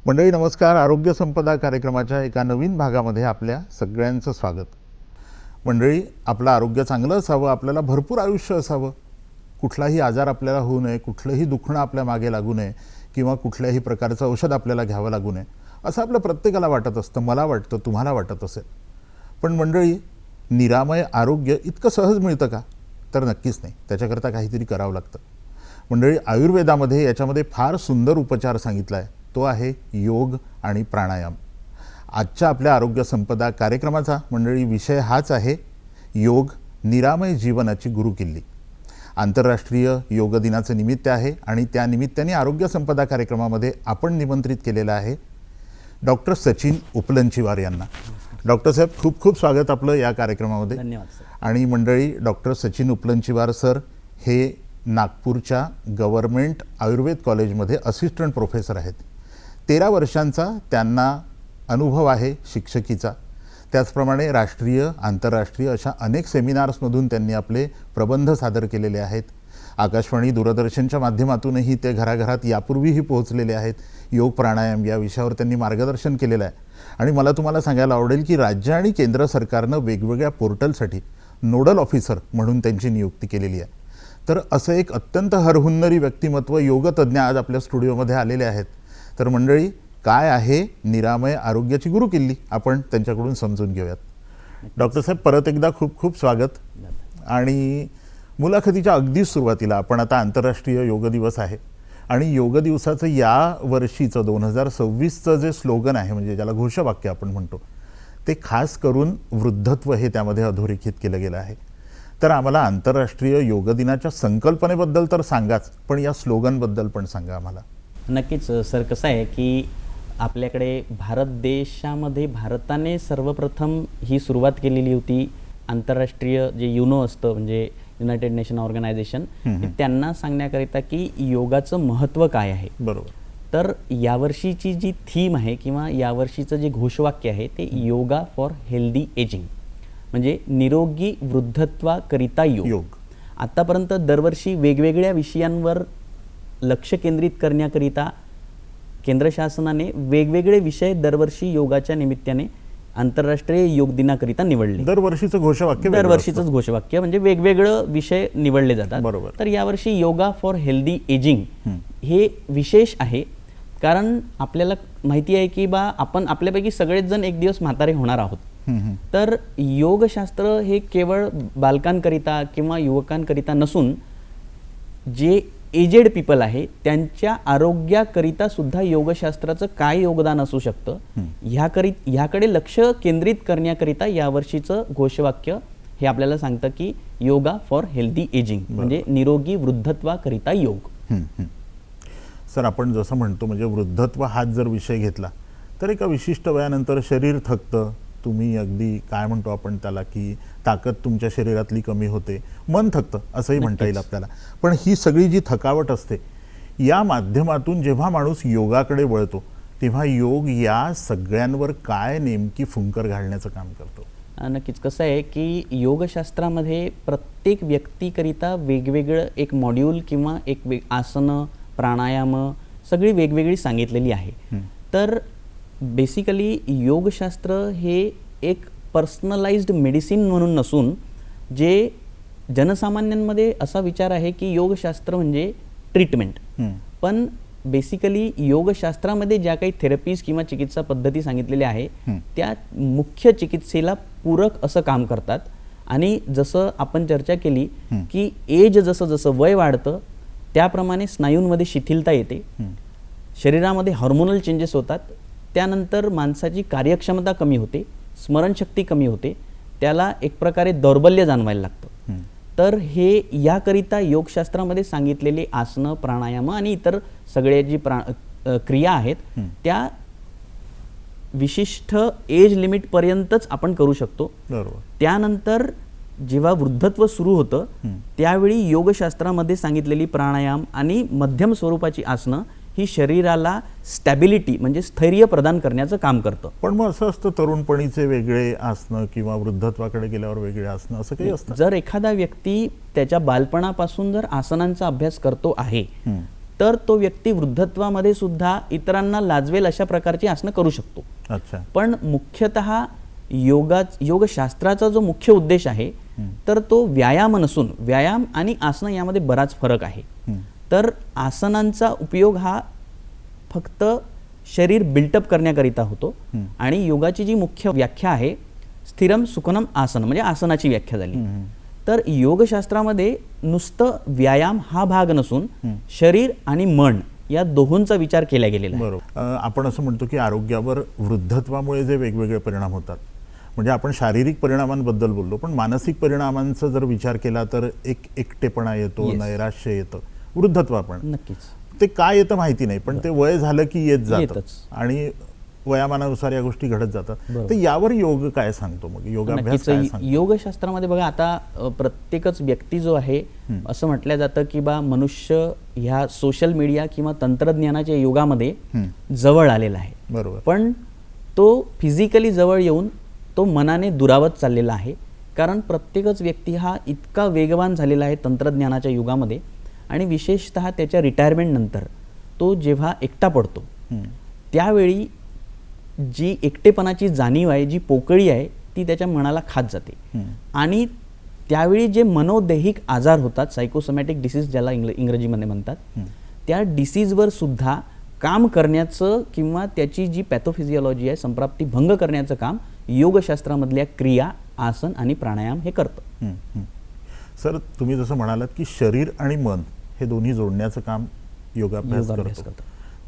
मंडळी नमस्कार. आरोग्य संपदा कार्यक्रमाच्या एका नवीन भागामध्ये आपल्या सगळ्यांचं स्वागत. मंडळी, आपलं आरोग्य चांगलं असावं, आपल्याला भरपूर आयुष्य असावं, कुठलाही आजार आपल्याला होऊ नये, कुठलंही दुखणं आपल्या मागे लागू नये किंवा कुठल्याही प्रकारचं औषध आपल्याला घ्यावं लागू नये असं आपल्या प्रत्येकाला वाटत असतं. मला वाटतं, तुम्हाला वाटत असेल. पण मंडळी, निरामय आरोग्य इतकं सहज मिळतं का? तर नक्कीच नाही. त्याच्याकरता काहीतरी करावं लागतं. मंडळी, आयुर्वेदामध्ये याच्यामध्ये फार सुंदर उपचार सांगितला आहे. तो आहे योग आणि प्राणायाम. आजच्या आपल्या आरोग्य संपदा कार्यक्रमाचा मंडळी विषय हाच आहे, योग निरामय जीवनाची गुरुकिल्ली. आंतरराष्ट्रीय योग दिनाचं निमित्त आहे आणि त्या निमित्ताने आरोग्य संपदा कार्यक्रमामध्ये आपण निमंत्रित केलेलं आहे डॉक्टर सचिन उपलंचीवार यांना. डॉक्टर साहेब, खूप खूप स्वागत आपलं या कार्यक्रमामध्ये. धन्यवाद सर. आणि मंडळी, डॉक्टर सचिन उपलंचीवार सर हे नागपूरच्या गव्हर्नमेंट आयुर्वेद कॉलेजमध्ये असिस्टंट प्रोफेसर आहेत. 13 वर्षांचा त्यांना अनुभव आहे शिक्षकीचा. त्याचप्रमाणे राष्ट्रीय आंतरराष्ट्रीय अशा अनेक सेमिनार्समधून त्यांनी आपले प्रबंध सादर केलेले आहेत. आकाशवाणी दूरदर्शनच्या माध्यमातूनही ते घराघरात यापूर्वीही पोहोचलेले आहेत. योग प्राणायाम या विषयावर त्यांनी मार्गदर्शन केलेलं आहे. आणि मला तुम्हाला सांगायला आवडेल की राज्य आणि केंद्र सरकारनं वेगवेगळ्या पोर्टलसाठी नोडल ऑफिसर म्हणून त्यांची नियुक्ती केलेली आहे. तर असं एक अत्यंत हरहुन्नरी व्यक्तिमत्व, योगतज्ञ आज आपल्या स्टुडिओमध्ये आलेले आहेत. तर मंडळी, काय आहे निरामय आरोग्याची गुरुकिल्ली, आपण त्यांच्याकडून समजून घेऊयात. डॉक्टर साहेब, परत एकदा खूप खूप स्वागत. आणि मुलाखतीच्या अगदी सुरुवातीला आपण आता आंतरराष्ट्रीय योग दिवस आहे आणि योग दिवसाचं या वर्षीचं 2026चं जे स्लोगन आहे, म्हणजे ज्याला घोषवाक्य आपण म्हणतो, ते खास करून वृद्धत्व हे त्यामध्ये अधोरेखित केलं गेलं आहे. तर आम्हाला आंतरराष्ट्रीय योग दिनाच्या संकल्पनेबद्दल तर सांगाच, पण या स्लोगनबद्दल पण सांगा आम्हाला. नक्कीच सर. कसं आहे की आपल्याकडे भारत देशामध्ये भारताने सर्वप्रथम ही सुरुवात केलेली होती. आंतरराष्ट्रीय जे युनो असतं, म्हणजे युनायटेड नेशन ऑर्गनायझेशन, त्यांना सांगण्याकरिता की योगाचं महत्त्व काय आहे. बरोबर. तर यावर्षीची जी थीम आहे किंवा यावर्षीचं जे घोषवाक्य आहे ते योगा फॉर हेल्दी एजिंग, म्हणजे निरोगी वृद्धत्वाकरिता योग. आतापर्यंत दरवर्षी वेगवेगळ्या विषयांवर लक्ष केंद्रित करण्याकरिता केंद्र शासनाने वेगवेगळे विषय दरवर्षी योगाच्या निमित्ताने आंतरराष्ट्रीय योग दिनाकरिता निवडले. दरवर्षीचं घोषवाक्य म्हणजे वेगवेगळं विषय निवडले जातात. बरोबर. तर यावर्षी योगा फॉर हेल्दी एजिंग हे विशेष आहे, कारण आपल्याला माहिती आहे की आपण आपल्यापैकी सगळेच जण एक दिवस म्हातारे होणार आहोत. तर योगशास्त्र हे केवळ बालकांकरिता किंवा युवकांकरिता नसून जे एजेड पीपल आहे त्यांच्या आरोग्याकरिता सुद्धा योगशास्त्राचं काय योगदान असू शकतं ह्याकडे लक्ष केंद्रित करण्याकरिता यावर्षीचं घोषवाक्य हे आपल्याला सांगतं की योगा फॉर हेल्दी एजिंग, म्हणजे निरोगी वृद्धत्वाकरिता योग. सर, आपण जसं म्हणतो, म्हणजे वृद्धत्व हाच जर विषय घेतला तर एका विशिष्ट वयानंतर शरीर थकतं. तुम्ही अगदी काय म्हणतो आपण त्याला, की ताकद तुमच्या शरीरातली कमी होते, मन थकतं असंही म्हणता येईल आपल्याला. पण ही सगळी जी थकावट असते, या माध्यमातून जेव्हा माणूस योगाकडे वळतो तेव्हा योग या सगळ्यांवर काय नेमकी फुंकर घालण्याचं काम करतो? नक्कीच. कसं आहे की योगशास्त्रामध्ये प्रत्येक व्यक्तीकरिता वेगवेगळं एक मॉड्यूल किंवा एक आसनं, प्राणायाम सगळी वेगवेगळी सांगितलेली आहे. तर बेसिकली योगशास्त्र हे एक पर्सनलाइज्ड मेडिसिन म्हणून नसून जे जनसामान्यांमध्ये असा विचार आहे की योगशास्त्र म्हणजे ट्रीटमेंट, पण बेसिकली योगशास्त्रामध्ये ज्या काही थेरपीज किंवा चिकित्सा पद्धती सांगितलेल्या आहे त्या मुख्य चिकित्सेला पूरक असं काम करतात. आणि जसं आपण चर्चा केली की एज जसं जसं वय वाढतं त्याप्रमाणे स्नायूंमध्ये शिथिलता येते, शरीरामध्ये हार्मोनल चेंजेस होतात, त्यानंतर माणसाची कार्यक्षमता कमी होते, स्मरणशक्ती कमी होते, त्याला एक प्रकारे दौर्बल्य जाणवायला लागतं. तर हे याकरिता योगशास्त्रामध्ये सांगितलेले आसनं, प्राणायाम आणि इतर सगळे जी क्रिया आहेत त्या विशिष्ट एज लिमिटपर्यंतच आपण करू शकतो. बरोबर. त्यानंतर जेव्हा वृद्धत्व सुरू होतं त्यावेळी योगशास्त्रामध्ये सांगितलेली प्राणायाम आणि मध्यम स्वरूपाची आसनं ही शरीराला स्टॅबिलिटी म्हणजे स्थैर्य प्रदान करण्याचं काम करतं. पण मग असं असतं तरुणपणीचे वेगळे आसनं किंवा वृद्धत्वाकडे गेल्यावर वेगळे आसनं असं काही असतं? जर एखादा व्यक्ती त्याच्या बालपणापासून जर आसनांचा अभ्यास करतो आहे तर तो व्यक्ती वृद्धत्वामध्ये सुद्धा इतरांना लाजवेल अशा प्रकारची आसनं करू शकतो. अच्छा. पण मुख्यतः योगशास्त्राचा जो मुख्य उद्देश आहे तर तो व्यायाम नसून व्यायाम आणि आसनं यामध्ये बराच फरक आहे. तर आसनांचा उपयोग हा फक्त शरीर बिल्टअप करण्याकरिता होतो आणि योगाची जी मुख्य व्याख्या आहे स्थिरम सुखनम आसन म्हणजे आसनाची व्याख्या झाली. तर योगशास्त्रामध्ये नुसतं व्यायाम हा भाग नसून शरीर आणि मन या दोहोंचा विचार केला गेलेला आहे. बरोबर. आपण असं म्हणतो की आरोग्यावर वृद्धत्वामुळे जे वेगवेगळे परिणाम होतात, म्हणजे आपण शारीरिक परिणामांबद्दल बोललो पण मानसिक परिणामांचा जर विचार केला तर एक एकटेपणा येतो, नैराश्य येतं वृद्धत्वापण. नक्कीच. ते काय येतं माहिती नाही पण ते वय झालं की येत जातं आणि वयामानानुसार या गोष्टी घडत जातात. तर यावर योग काय सांगतो, मग योगाभ्यास काय सांगतो? योगशास्त्रामध्ये बघा आता प्रत्येकच व्यक्ती जो आहे असं म्हटलं जातं की बा मनुष्य ह्या सोशल मीडिया किंवा तंत्रज्ञानाच्या युगामध्ये जवळ आलेला आहे. बरोबर. पण तो फिजिकली जवळ येऊन तो मनाने दुरावत चाललेला आहे. कारण प्रत्येकच व्यक्ती हा इतका वेगवान झालेला आहे तंत्रज्ञानाच्या युगामध्ये आणि विशेषतः त्याच्या रिटायरमेंट नंतर तो जेव्हा एकटा पडतो त्यावेळी जी एकटेपणाची जाणीव आहे, जी पोकळी आहे ती त्याच्या मनाला खात जाते आणि त्यावेळी जे मनोदैहिक आजार होतात, सायकोसोमॅटिक डिसीज ज्याला इंग्रजीमध्ये म्हणतात, त्या डिसीजवर सुद्धा काम करण्याचं किंवा त्याची जी पॅथोफिजिओलॉजी आहे संप्राप्ती भंग करण्याचं काम योगशास्त्रामधल्या क्रिया, आसन आणि प्राणायाम हे करतं. सर, तुम्ही जसं म्हणालात की शरीर आणि मन हे दोन्ही जोडण्याचं काम योगाभ्यास करतो,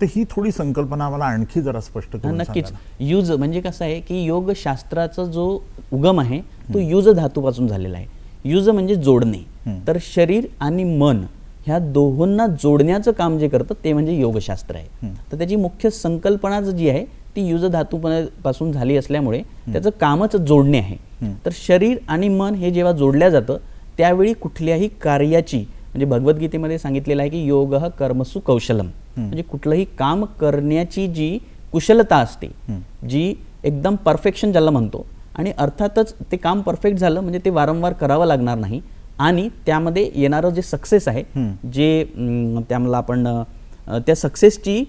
तर ही थोडी संकल्पना आम्हाला आणखी जरा स्पष्ट करून सांगा. नक्कीच. युज म्हणजे कसं आहे की योगशास्त्राचा जो उगम आहे तो युज धातूपासून झालेला आहे. युज म्हणजे जोडणे. तर शरीर आणि मन ह्या दोहोंना जोडण्याचं काम जे करतं ते म्हणजे योगशास्त्र आहे. तर त्याची मुख्य संकल्पना जी आहे ती युज धातूपासून झाली असल्यामुळे त्याचं कामच जोडणे आहे. तर शरीर आणि मन हे जेव्हा जोडल्या जातं त्यावेळी कुठल्याही कार्याची म्हणजे भगवद्गीतेमध्ये सांगितलेलं आहे की योगः कर्मसु कौशलम, म्हणजे कुठलंही काम करण्याची जी कुशलता असते, जी एकदम परफेक्शन ज्याला म्हणतो, आणि अर्थातच ते काम परफेक्ट झालं म्हणजे ते वारंवार करावं लागणार नाही आणि त्यामध्ये येणारं जे सक्सेस आहे जे त्याला आपण त्या सक्सेसची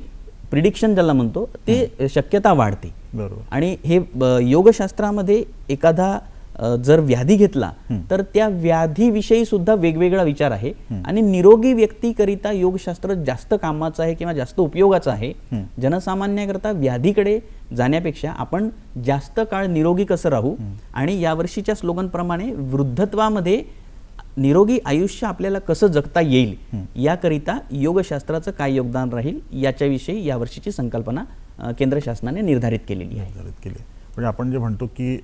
प्रिडिक्शन ज्याला म्हणतो ते शक्यता वाढते. बरोबर. आणि हे योगशास्त्रामध्ये एखादा जर व्याधी घेतला तर त्या व्याधीविषयी सुद्धा वेगवेगळा विचार आहे आणि निरोगी व्यक्तीकरिता योगशास्त्र जास्त कामाचं आहे किंवा जास्त उपयोगाचं आहे. जनसामान्याकरता व्याधीकडे जाण्यापेक्षा आपण जास्त काळ निरोगी कसं राहू आणि यावर्षीच्या स्लोगनप्रमाणे वृद्धत्वामध्ये निरोगी आयुष्य आपल्याला कसं जगता येईल याकरिता योगशास्त्राचं काय योगदान राहील याच्याविषयी यावर्षीची संकल्पना केंद्र शासनाने निर्धारित केलेली आहे. म्हणजे आपण जे म्हणतो की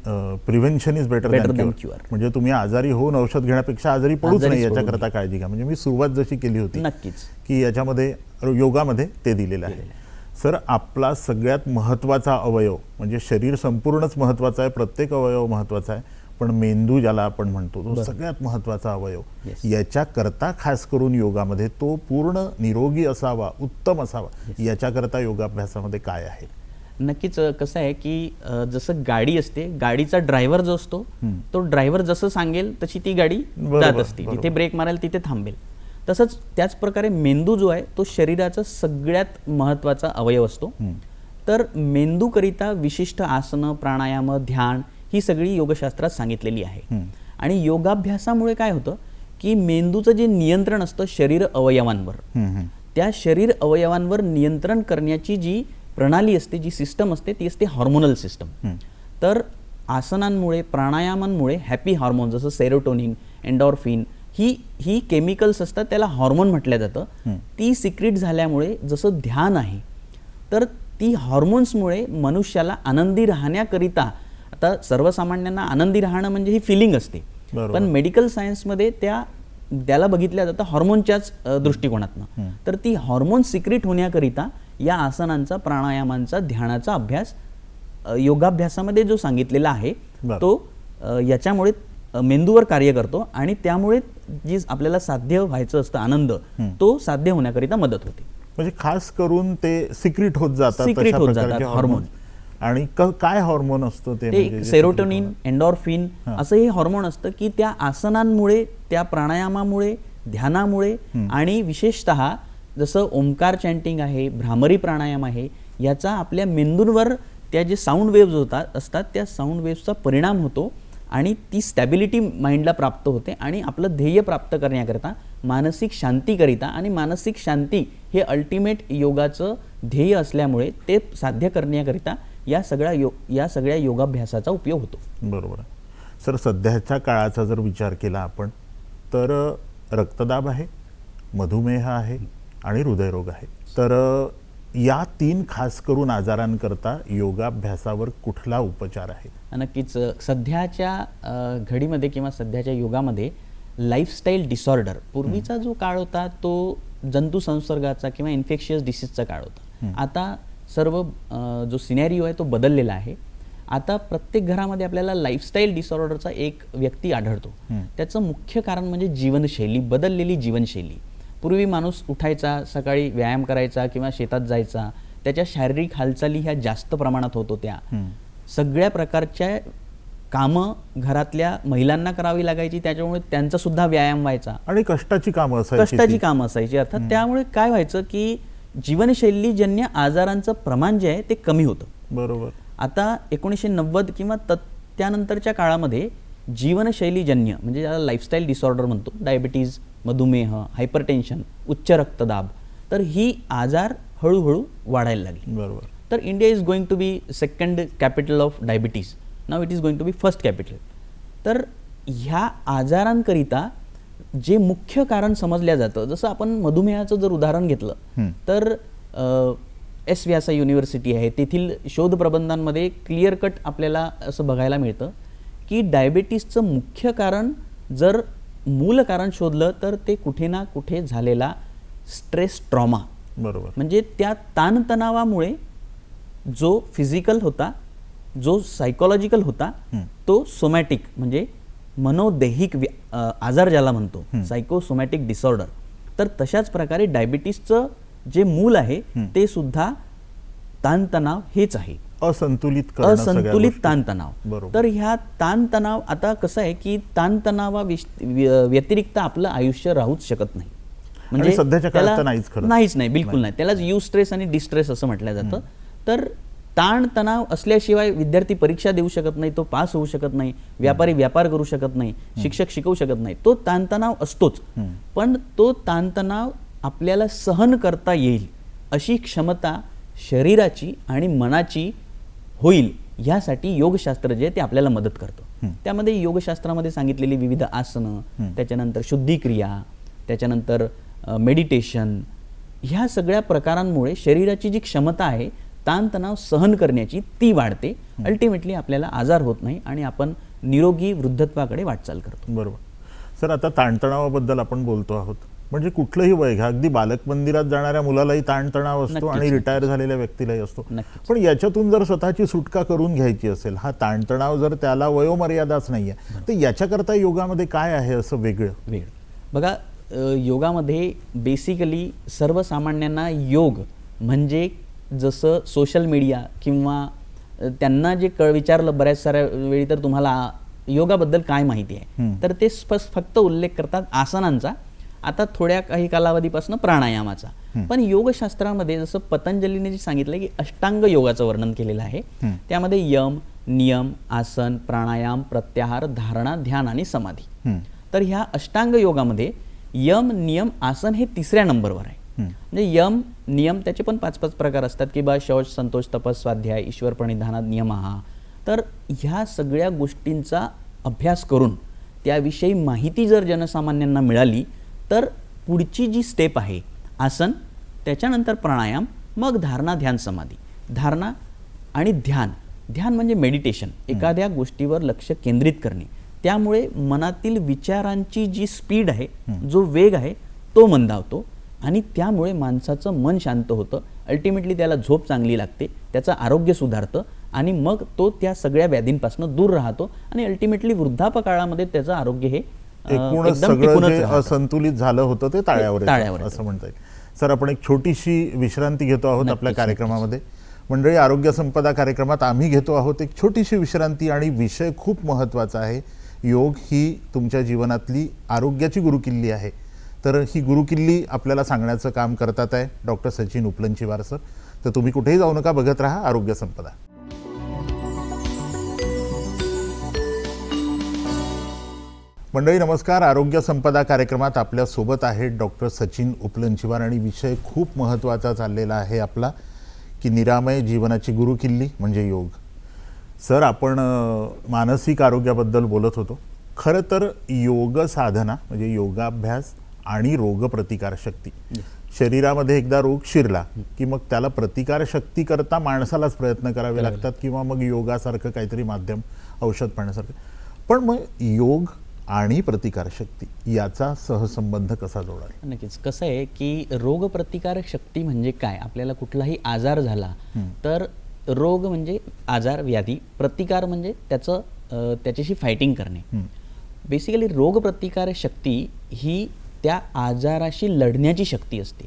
prevention is better than cure, म्हणजे तुम्ही आजारी होऊन औषध घेण्यापेक्षा आजारी पडूच नाही याच्याकरता काळजी घ्या. म्हणजे मी सुरुवात जशी केली होती नक्कीच की याच्यामध्ये योगामध्ये ते दिलेलं आहे. सर, आपला सगळ्यात महत्त्वाचा अवयव म्हणजे शरीर संपूर्णच महत्त्वाचं आहे, प्रत्येक अवयव महत्त्वाचा आहे, पण मेंदू ज्याला आपण म्हणतो तो सगळ्यात महत्त्वाचा अवयव, याच्याकरता खास करून योगामध्ये तो पूर्ण निरोगी असावा, उत्तम असावा, याच्याकरता योगाभ्यासामध्ये काय आहे? नक्कीच. कसं आहे की जसं गाडी असते, गाडीचा ड्रायव्हर जो असतो तो ड्रायव्हर जसं सांगेल तशी ती गाडी जात असते, जिथे ब्रेक मारेल तिथे थांबेल. तसंच त्याच प्रकारे मेंदू जो आहे तो शरीराचा सगळ्यात महत्त्वाचा अवयव असतो. तर मेंदूकरिता विशिष्ट आसनं, प्राणायाम, ध्यान ही सगळी योगशास्त्रात सांगितलेली आहे. आणि योगाभ्यासामुळे काय होतं की मेंदूचं जे नियंत्रण असतं शरीर अवयवांवर त्या शरीर अवयवांवर नियंत्रण करण्याची जी प्रणाली असते, जी सिस्टम असते, ती असते हॉर्मोनल सिस्टम. तर आसनांमुळे, प्राणायामांमुळे हॅपी हार्मोन जसं सेरोटोनिन, एन्डॉर्फिन ही केमिकल्स असतात, त्याला हार्मोन म्हटलं जातं. ती सिक्रीट झाल्यामुळे जसं ध्यान आहे, तर ती हॉर्मोन्समुळे मनुष्याला आनंदी राहण्याकरिता, आता सर्वसामान्यांना आनंदी राहणं म्हणजे ही फिलिंग असते, पण मेडिकल सायन्समध्ये त्याला बघितल्या जातं हॉर्मोनच्याच दृष्टिकोनातनं. तर ती हॉर्मोन सिक्रीट होण्याकरिता या आसनांचा, प्राणायामांचा, ध्यानाचा अभ्यास योगाभ्यासामध्ये जो सांगितलेला आहे तो याच्यामुळे मेंदूवर कार्य करतो आणि त्यामुळे जी आपल्याला साध्य व्हायचं असतं आनंद, तो साध्य होण्याकरिता मदत होते. म्हणजे खास करून ते सिक्रीट होत जातात, सिक्रीट होत जातात हार्मोन. आणि काय हार्मोन असतो ते? म्हणजे सेरोटोनिन, एन्डॉर्फिन असं हे हार्मोन असतं की त्या आसनांमुळे, त्या प्राणायामामुळे, ध्यानामुळे आणि विशेषतः जसं ओंकार चॅन्टिंग आहे, भ्रामरी प्राणायाम आहे, याचा आपल्या मेंदूंवर त्या जे साऊंड वेव्ज असतात त्या साऊंड वेव्सचा परिणाम होतो आणि ती स्टॅबिलिटी माइंडला प्राप्त होते आणि आपलं ध्येय प्राप्त करण्याकरिता, मानसिक शांतीकरिता, आणि मानसिक शांती हे अल्टिमेट योगाचं ध्येय असल्यामुळे ते साध्य करण्याकरिता या सगळ्या योगाभ्यासाचा उपयोग होतो. बरोबर. सर, सध्याच्या काळाचा जर विचार केला आपण तर रक्तदाब आहे, मधुमेह आहे आणि हृदयरोग आहे. तर या 3 खास करून आजारांकरता योगाभ्यासावर कुठला उपचार आहे? नक्कीच. सध्याच्या घडीमध्ये किंवा सध्याच्या युगामध्ये लाईफस्टाईल डिसऑर्डर, पूर्वीचा जो काळ होता तो जंतू संसर्गाचा किंवा इन्फेक्शियस डिसीजचा काळ होता. आता सर्व जो सिनॅरिओ आहे तो बदललेला आहे. आता प्रत्येक घरामध्ये आपल्याला लाईफस्टाईल डिसऑर्डरचा एक व्यक्ती आढळतो. त्याचं मुख्य कारण म्हणजे जीवनशैली, बदललेली जीवनशैली. पूर्वी माणूस उठायचा, सकाळी व्यायाम करायचा किंवा शेतात जायचा, त्याच्या शारीरिक हालचाली ह्या जास्त प्रमाणात होत होत्या. सगळ्या प्रकारच्या कामं घरातल्या महिलांना करावी लागायची, त्याच्यामुळे त्यांचा सुद्धा व्यायाम व्हायचा आणि कष्टाची कामं असायची. अर्थात त्यामुळे काय व्हायचं की जीवनशैलीजन्य आजारांचं प्रमाण जे आहे ते कमी होतं. बरोबर. आता 1990 किंवा त्यानंतरच्या काळामध्ये जीवनशैलीजन्य म्हणजे ज्याला लाईफस्टाईल डिसऑर्डर म्हणतो, डायबिटीज, मधुमेह, हायपरटेन्शन, उच्च रक्तदाब, तर ही आजार हळूहळू वाढायला लागली. बरोबर. तर India is going to be second capital of diabetes, now it is going to be first capital. तर ह्या आजारांकरिता जे मुख्य कारण समजल्या जातं, जसं आपण मधुमेहाचं जर उदाहरण घेतलं तर एस व्यासा युनिव्हर्सिटी आहे, तेथील शोध प्रबंधांमध्ये क्लिअर कट आपल्याला असं बघायला मिळतं की डायबिटीसचं मुख्य कारण जर मूल कारण शोधलं तर ते कुठे ना कुठे झालेला स्ट्रेस ट्रॉमा. बरोबर. म्हणजे त्या ताणतणावामुळे जो फिजिकल होता, जो सायकोलॉजिकल होता, तो सोमॅटिक म्हणजे मनोदैहिक आजार ज्याला म्हणतो, सायकोसोमॅटिक डिसऑर्डर. तर तशाच प्रकारे डायबिटीसचं जे मूल आहे ते सुद्धा ताणतणाव हेच आहे, असंतुलित ताणतणाव. तर ह्या ताणतणाव, आता कसं आहे की ताणतणावा व्यतिरिक्त आपलं आयुष्य राहूच शकत नाही. म्हणजे सध्याच्या काळात नाहीच नाही, बिलकुल नाही. त्यालाच यू स्ट्रेस आणि डिस्ट्रेस असं म्हटलं जातं. तर ताणतणाव असल्याशिवाय विद्यार्थी परीक्षा देऊ शकत नाही, तो पास होऊ शकत नाही, व्यापारी व्यापार करू शकत नाही, शिक्षक शिकवू शकत नाही. तो ताणतणाव असतोच, पण तो ताणतणाव आपल्याला सहन करता येईल अशी क्षमता शरीराची आणि मनाची होईल, यासाठी योगशास्त्र जे ते आपल्याला मदत करतं. त्यामध्ये योगशास्त्रामध्ये सांगितलेली विविध आसनं, त्याच्यानंतर शुद्धिक्रिया, त्याच्यानंतर मेडिटेशन, ह्या सगळ्या प्रकारांमुळे शरीराची जी क्षमता आहे ताणतणाव सहन करण्याची ती वाढते. अल्टिमेटली आपल्याला आजार होत नाही आणि आपण निरोगी वृद्धत्वाकडे वाटचाल करतो. बरोबर. सर, आता ताणतणावाबद्दल आपण बोलतो आहोत, म्हणजे कुठलंही वय घ्या, अगदी बालक मंदिरात जाणाऱ्या मुलालाही ताणतणाव असतो आणि रिटायर झालेल्या व्यक्तीलाही असतो. पण याच्यातून जर स्वतःची सुटका करून घ्यायची असेल, हा ताणतणाव जर त्याला वयोमर्यादाच नाहीये, तर याच्याकरता योगामध्ये काय आहे असं वेगळं? बघा, योगामध्ये बेसिकली सर्वसामान्यांना योग म्हणजे जसं सोशल मीडिया किंवा त्यांना जे विचारलं बऱ्याच साऱ्या वेळी तर तुम्हाला योगाबद्दल काय माहिती आहे, तर ते फक्त उल्लेख करतात आसनांचा, आता थोड्या काही कालावधीपासून प्राणायामाचा. पण योगशास्त्रामध्ये जसं पतंजलीने जे सांगितलं की अष्टांग योगाचं वर्णन केलेलं आहे, त्यामध्ये यम, नियम, आसन, प्राणायाम, प्रत्याहार, धारणा, ध्यान आणि समाधी. तर ह्या अष्टांग योगामध्ये यम, नियम, आसन हे 3ऱ्या नंबरवर आहे. म्हणजे यम नियम त्याचे पण 5-5 प्रकार असतात की बा शौच संतोष तपस स्वाध्याय ईश्वर प्रणिधानात नियमः. तर ह्या सगळ्या गोष्टींचा अभ्यास करून त्याविषयी माहिती जर जनसामान्यांना मिळाली तर पुढची जी स्टेप आहे आसन, त्याच्यानंतर प्राणायाम, मग धारणा ध्यान समाधी. धारणा आणि ध्यान, ध्यान म्हणजे मेडिटेशन, एखाद्या गोष्टीवर लक्ष केंद्रित करणे. त्यामुळे मनातील विचारांची जी स्पीड आहे, जो वेग आहे तो मंदावतो आणि त्यामुळे माणसाचं मन शांत होतं. अल्टिमेटली त्याला झोप चांगली लागते, त्याचं आरोग्य सुधारतं आणि मग तो त्या सगळ्या व्याधींपासून दूर राहतो आणि अल्टिमेटली वृद्धापकाळामध्ये त्याचं आरोग्य हे एकूणच एकदम सगळं टिकूनच जे राहतं. असंतुलित झालं होतं ते ताळ्यावर येतं, असं म्हणता येईल. सर, आपण एक छोटीशी विश्रांती घेतो आहोत आपल्या कार्यक्रमामध्ये. मंडळी, आरोग्य संपदा कार्यक्रमात आम्ही घेतो आहोत एक छोटीशी विश्रांती आणि विषय खूप महत्त्वाचा आहे. योग ही तुमच्या जीवनातली आरोग्याची गुरुकिल्ली आहे. तर ही गुरुकिल्ली आपल्याला सांगण्याचं काम करतात आहे डॉक्टर सचिन उपलनचीवार सर. तर तुम्ही कुठेही जाऊ नका, बघत राहा आरोग्य संपदा. मंडळी नमस्कार. आरोग्य संपदा कार्यक्रमात आपल्यासोबत आहेत डॉक्टर सचिन उपलनचीवार आणि विषय खूप महत्त्वाचा चाललेला आहे आपला की निरामय जीवनाची गुरुकिल्ली म्हणजे योग. सर, आपण मानसिक आरोग्याबद्दल बोलत होतो. खरं तर योग साधना म्हणजे योगाभ्यास आणि रोगप्रतिकारशक्ती, शरीरामध्ये एकदा रोग शिरला की मग त्याला प्रतिकारशक्ती करता माणसालाच प्रयत्न करावे लागतात किंवा मग योगासारखं काहीतरी माध्यम औषध पाहण्यासारखं. पण मग योग आणि प्रतिकारशक्ती याचा सहसंबंध कसा जोडाल? नक्कीच. कसं आहे की रोगप्रतिकारक शक्ती म्हणजे काय, आपल्याला कुठलाही आजार झाला तर रोग म्हणजे आजार व्याधी, प्रतिकार म्हणजे त्याच्याशी फायटिंग करणे. बेसिकली रोगप्रतिकारक शक्ती ही त्या आजाराशी लढण्याची शक्ती असते.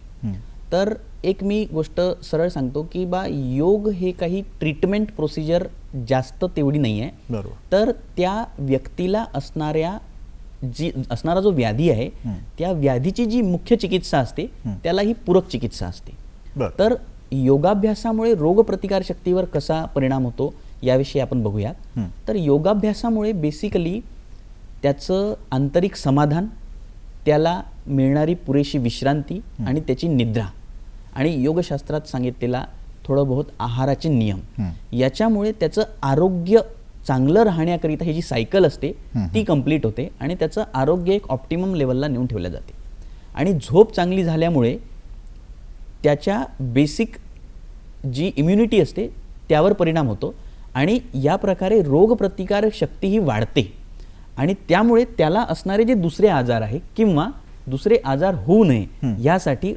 तर एक मी गोष्ट सरळ सांगतो की बा योग हे काही ट्रीटमेंट प्रोसिजर जास्त तेवढी नाही आहे. बरोबर. तर त्या व्यक्तीला असणारा जो व्याधी आहे त्या व्याधीची जी मुख्य चिकित्सा असते त्याला ही पूरक चिकित्सा असते. तर योगाभ्यासामुळे रोगप्रतिकार शक्तीवर कसा परिणाम होतो याविषयी आपण बघूयात. तर योगाभ्यासामुळे बेसिकली त्याचं आंतरिक समाधान, त्याला मिळणारी पुरेशी विश्रांती आणि त्याची निद्रा आणि योगशास्त्रात सांगितलेला थोडं बहुत आहाराचे नियम, याच्यामुळे त्याचं आरोग्य चांगलं राहण्याकरिता ही जी सायकल असते ती कंप्लीट होते आणि त्याचं आरोग्य एक ऑप्टिमम लेवलला नेऊन ठेवलं जाते. आणि झोप चांगली झाल्यामुळे त्याच्या बेसिक जी इम्युनिटी असते त्यावर परिणाम होतो आणि या प्रकारे रोगप्रतिकारक शक्ती ही वाढते आणि त्यामुळे त्याला असणारे जे दुसरे आजार आहे किंवा दुसरे आजार होऊ नये यासाठी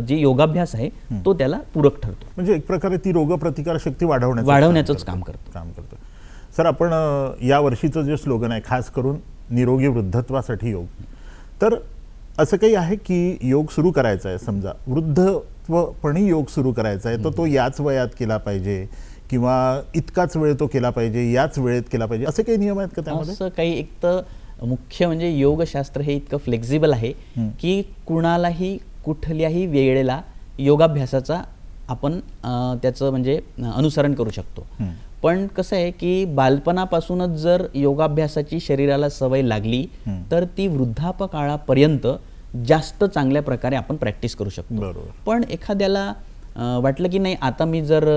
जे योगाभ्यास आहे तो त्याला पूरक ठरतो. म्हणजे एक प्रकारे ती रोगप्रतिकार शक्ती वाढवण्याचंच काम करतो. सर, आपण या वर्षीचं जे स्लोगन आहे खास करून निरोगी वृद्धत्वासाठी योग, तर असं काही आहे की योग सुरू करायचा आहे, समजा वृद्धत्वपणी योग सुरू करायचा आहे, तर तो याच वयात केला पाहिजे किंवा इतकाच वेळ तो केला पाहिजे, याच वेळेत केला पाहिजे, असे काही नियम आहेत का त्यामध्ये? असं काही एक तर मुख्य म्हणजे योगशास्त्र हे इतकं फ्लेक्झिबल आहे की कुणालाही कुठल्याही वेळेला योगाभ्यासाचा आपण त्याचं म्हणजे अनुसरण करू शकतो. पण कसं आहे की बालपणापासूनच जर योगाभ्यासाची शरीराला सवय लागली तर ती वृद्धापकाळापर्यंत जास्त चांगल्या प्रकारे आपण प्रॅक्टिस करू शकतो. पण एखाद्याला वाटलं की नाही आता मी जर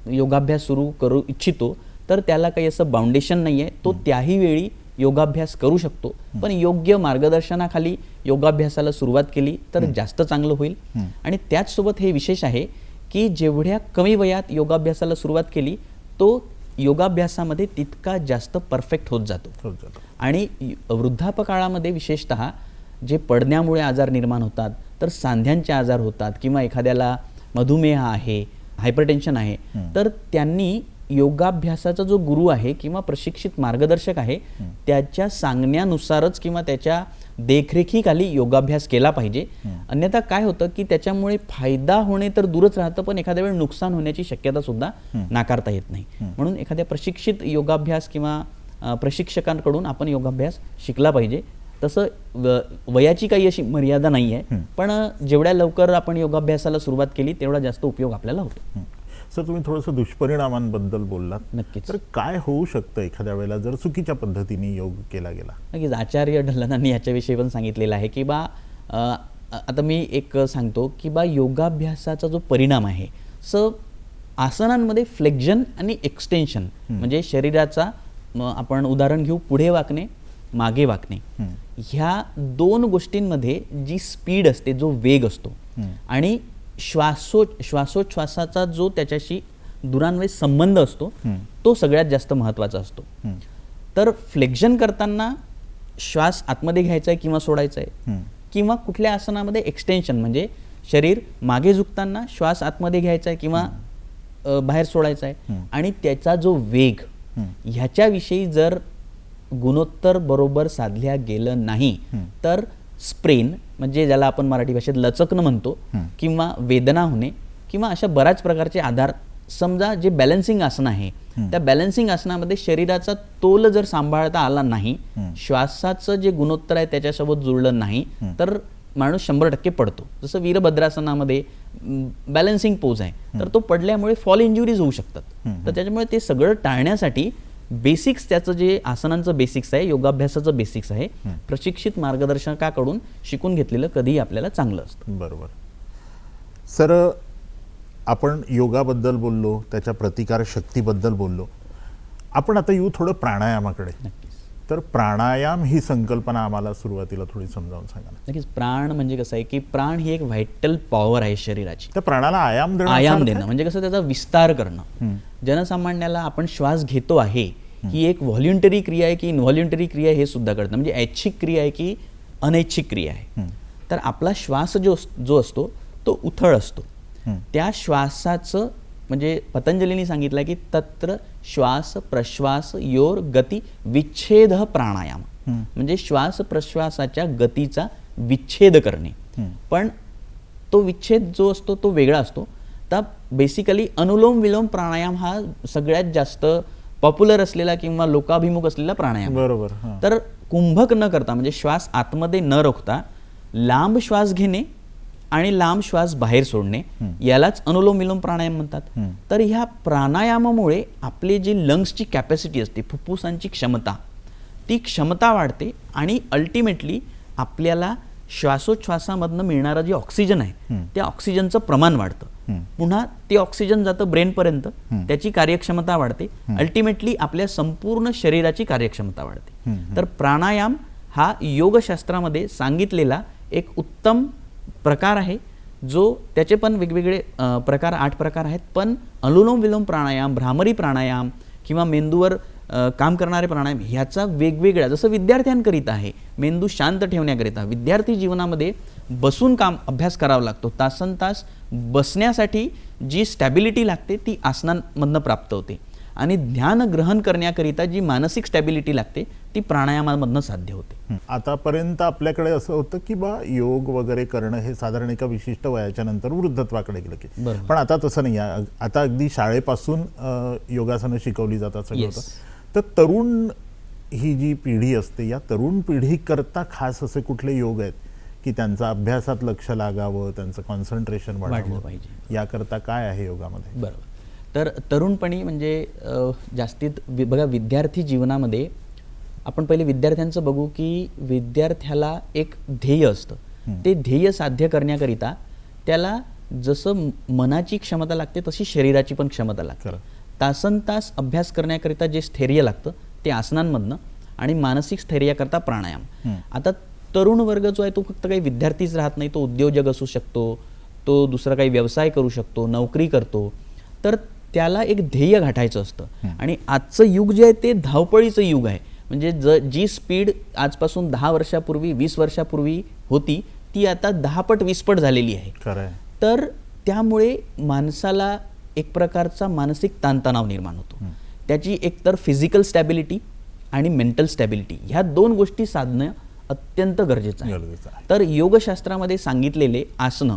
योगाभ्यास सुरू करू इच्छितो तर त्याला काही असं बाउंडेशन नाही आहे, तो त्याही वेळी योगाभ्यास करू शकतो. पण योग्य मार्गदर्शनाखाली योगाभ्यासाला सुरुवात केली तर जास्त चांगलं होईल. आणि त्याचसोबत हे विशेष आहे की जेवढ्या कमी वयात योगाभ्यासाला सुरुवात केली तो योगाभ्यासामध्ये तितका जास्त परफेक्ट होत जातो. आणि वृद्धापकाळामध्ये विशेषतः जे पडण्यामुळे आजार निर्माण होतात, तर सांध्यांचे आजार होतात किंवा एखाद्याला मधुमेह आहे, हायपरटेन्शन आहे, तर त्यांनी योगाभ्यासाचा जो गुरु आहे किंवा प्रशिक्षित मार्गदर्शक आहे त्याच्या सांगण्यानुसारच किंवा त्याच्या देखरेखीखाली योगाभ्यास केला पाहिजे. अन्यथा काय होतं की त्याच्यामुळे फायदा होणे तर दूरच राहतं, पण एखाद्या वेळ नुकसान होण्याची शक्यता सुद्धा नाकारता येत नाही. म्हणून एखाद्या प्रशिक्षित योगाभ्यास किंवा प्रशिक्षकांकडून आपण योगाभ्यास शिकला पाहिजे. तसं वयाची काही अशी मर्यादा नाही आहे, पण जेवढ्या लवकर आपण योगाभ्यासाला सुरुवात केली तेवढा जास्त उपयोग आपल्याला होतो. सर, तुम्ही थोडंसं दुष्परिणामांबद्दल बोललात. नक्कीच. तर काय होऊ शकतं एखाद्या वेळेला जर चुकीच्या पद्धतीने योग केला गेला? नक्कीच. आचार्य ढल्लनांनी याच्याविषयी पण सांगितलेलं आहे की बा आता मी एक सांगतो की बा योगाभ्यासाचा जो परिणाम आहे आसनांमध्ये फ्लेक्झन आणि एक्सटेन्शन म्हणजे शरीराचा आपण उदाहरण घेऊ पुढे वाकणे मागे वाकणे ह्या दोन गोष्टींमध्ये जी स्पीड असते जो वेग असतो आणि श्वासोच्छ्वासाचा जो त्याच्याशी दुरान्वयी संबंध असतो तो सगळ्यात जास्त महत्त्वाचा असतो. तर फ्लेक्झन करताना श्वास आतमध्ये घ्यायचा आहे किंवा सोडायचा आहे किंवा कुठल्या आसनामध्ये एक्सटेन्शन म्हणजे शरीर मागे झुकताना श्वास आतमध्ये घ्यायचा आहे किंवा बाहेर सोडायचा आहे आणि त्याचा जो वेग ह्याच्याविषयी जर गुणोत्तर बरोबर साधल्या गेलं नाही तर स्प्रेन म्हणजे ज्याला आपण मराठी भाषेत लचकणं म्हणतो किंवा वेदना होणे किंवा अशा बऱ्याच प्रकारचे आधार समजा जे बॅलन्सिंग आसन आहे त्या बॅलन्सिंग आसनामध्ये शरीराचा तोल जर सांभाळता आला नाही श्वासाचं जे गुणोत्तर आहे त्याच्यासोबत जुळलं नाही तर माणूस 100% पडतो. जसं वीरभद्रासनामध्ये बॅलन्सिंग पोज आहे तर तो पडल्यामुळे फॉल इंजुरीज होऊ शकतात. तर त्याच्यामुळे ते सगळं टाळण्यासाठी बेसिक्स त्याचं जे आसनांचं बेसिक्स आहे योगाभ्यासाचं बेसिक्स आहे प्रशिक्षित मार्गदर्शकाकडून शिकून घेतलेलं कधीही आपल्याला चांगलं असतं. बरोबर. सर आपण योगाबद्दल बोललो त्याच्या प्रतिकार शक्तीबद्दल बोललो. आपण आता येऊ थोडं प्राणायामाकडे. तर प्राणायाम ही संकल्पना आम्हाला सुरुवातीला थोडी समजावून सांगा. नक्कीच. प्राण म्हणजे कसं आहे की प्राण ही एक व्हायटल पॉवर आहे शरीराची. त्या प्राणाला आयाम देणं म्हणजे कसं त्याचा विस्तार करणं. जनसामान्याला आपण श्वास घेतो आहे ही एक व्हॉल्युंटरी क्रिया आहे की इनव्हॉल्युंटरी क्रिया हे सुद्धा कळतं म्हणजे ऐच्छिक क्रिया आहे की अनैच्छिक क्रिया आहे. तर आपला श्वास जो असतो तो उथळ असतो. त्या श्वासाचं म्हणजे पतंजलीने सांगितलं की तत्र श्वास प्रश्वास योर गती विच्छेद प्राणायाम म्हणजे श्वास प्रश्वासाच्या गतीचा विच्छेद करणे. पण तो विच्छेद जो असतो तो वेगळा असतो. तर बेसिकली अनुलोम विलोम प्राणायाम हा सगळ्यात जास्त पॉप्युलर असलेला किंवा लोकाभिमुख असलेला प्राणायाम. बरोबर. तर कुंभक न करता म्हणजे श्वास आतमध्ये न रोखता लांब श्वास घेणे आणि लांब श्वास बाहेर सोडणे यालाच अनुलोम विलोम प्राणायाम म्हणतात. तर ह्या प्राणायामामुळे आपले जी लंग्सची कॅपॅसिटी असते फुफ्फुसांची क्षमता ती क्षमता वाढते आणि अल्टिमेटली आपल्याला श्वासोच्छ्वासामधनं मिळणारं जे ऑक्सिजन आहे त्या ऑक्सिजनचं प्रमाण वाढतं. पुन्हा ते ऑक्सिजन जातं ब्रेनपर्यंत त्याची कार्यक्षमता वाढते. अल्टिमेटली आपल्या संपूर्ण शरीराची कार्यक्षमता वाढते. तर प्राणायाम हा योगशास्त्रामध्ये सांगितलेला एक उत्तम प्रकार आहे जो त्याचे पण वेगवेगळे प्रकार 8 प्रकार आहेत. पण अनुलोम विलोम प्राणायाम भ्रामरी प्राणायाम किंवा मेंदूवर काम करणारे प्राणायाम ह्याचा वेगवेगळ्या जसं विद्यार्थ्यांकरिता आहे मेंदू शांत ठेवण्याकरिता विद्यार्थी जीवनामध्ये बसून अभ्यास करावा लागतो. तासनतास बसण्यासाठी जी स्टॅबिलिटी लागते ती आसनांमधनं प्राप्त होते आणि ध्यान ग्रहण करण्याकरिता जी मानसिक स्टॅबिलिटी लागते ती प्राणायामामधनं साध्य होते. आतापर्यंत आपल्याकडे असं होतं की बा योग वगैरे करणं हे साधारण एका विशिष्ट वयाच्या नंतर वृद्धत्वाकडे गेलं की पण आता तसं नाही आहे. आता अगदी शाळेपासून योगासनं शिकवली जातात सगळं होतं. तर तरुण ही जी पिढी असते या तरुण पिढीकरता खास असे कुठले योग आहेत की त्यांचा अभ्यासात लक्ष लागावं त्यांचं कॉन्सन्ट्रेशन वाढलं पाहिजे याकरता काय आहे योगामध्ये? बरोबर. तर तरुणपणी म्हणजे जास्तीत बघा विद्यार्थी जीवनामध्ये आपण पहिले विद्यार्थ्यांचं बघू की विद्यार्थ्याला एक ध्येय असतं. ते ध्येय साध्य करण्याकरिता त्याला जसं मनाची क्षमता लागते तशी शरीराची पण क्षमता लागते. तासनतास अभ्यास करण्याकरिता जे स्थैर्य लागतं ते आसनांमधनं आणि मानसिक स्थैर्याकरता प्राणायाम. आता तरुण वर्ग जो आहे तो फक्त काही विद्यार्थीच राहत नाही. तो उद्योजक असू शकतो तो दुसरा काही व्यवसाय करू शकतो नोकरी करतो. तर त्याला एक ध्येय गाठायचं असतं आणि आजचं युग जे आहे ते धावपळीचं युग आहे. म्हणजे जी स्पीड आजपासून 10 वर्षापूर्वी 20 वर्षापूर्वी होती ती आता 10 पट 20 पट झालेली आहे. तर त्यामुळे माणसाला एक प्रकारचा मानसिक ताणतणाव निर्माण होतो. त्याची एकतर फिजिकल स्टॅबिलिटी आणि मेंटल स्टॅबिलिटी ह्या 2 गोष्टी साधणं अत्यंत गरजेचं आहे. तर योगशास्त्रामध्ये सांगितलेले आसनं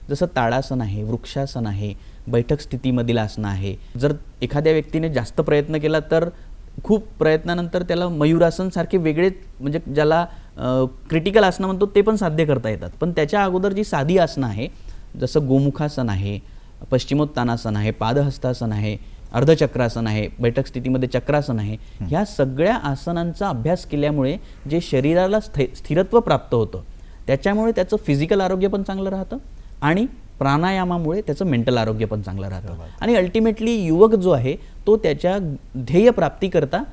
जसं ताडासन आहे वृक्षासन आहे बैठक स्थितीमधील आसनं आहे. जर एखाद्या व्यक्तीने जास्त प्रयत्न केला तर खूप प्रयत्नानंतर त्याला मयूरासन सारखे वेगळे म्हणजे ज्याला क्रिटिकल आसनं म्हणतो ते पण साध्य करता येतात. पण त्याच्या अगोदर जी साधी आसनं आहे जसं गोमुखासन आहे पश्चिमोत्तानासन आहे पादहस्तासन आहे अर्धचक्रासन आहे बैठक स्थितीमध्ये चक्रासन आहे. ह्या सगळ्या आसनांचा अभ्यास केल्यामुळे जे शरीराला स्थिरत्व प्राप्त होतं त्याच्यामुळे त्याचं फिजिकल आरोग्य पण चांगलं राहतं आणि प्राणायामामुळे त्याचं मेंटल आरोग्य पण चांगलं राहतं आणि अल्टिमेटली युवक जो आहे तो त्याच्या ध्येयप्राप्तीकरता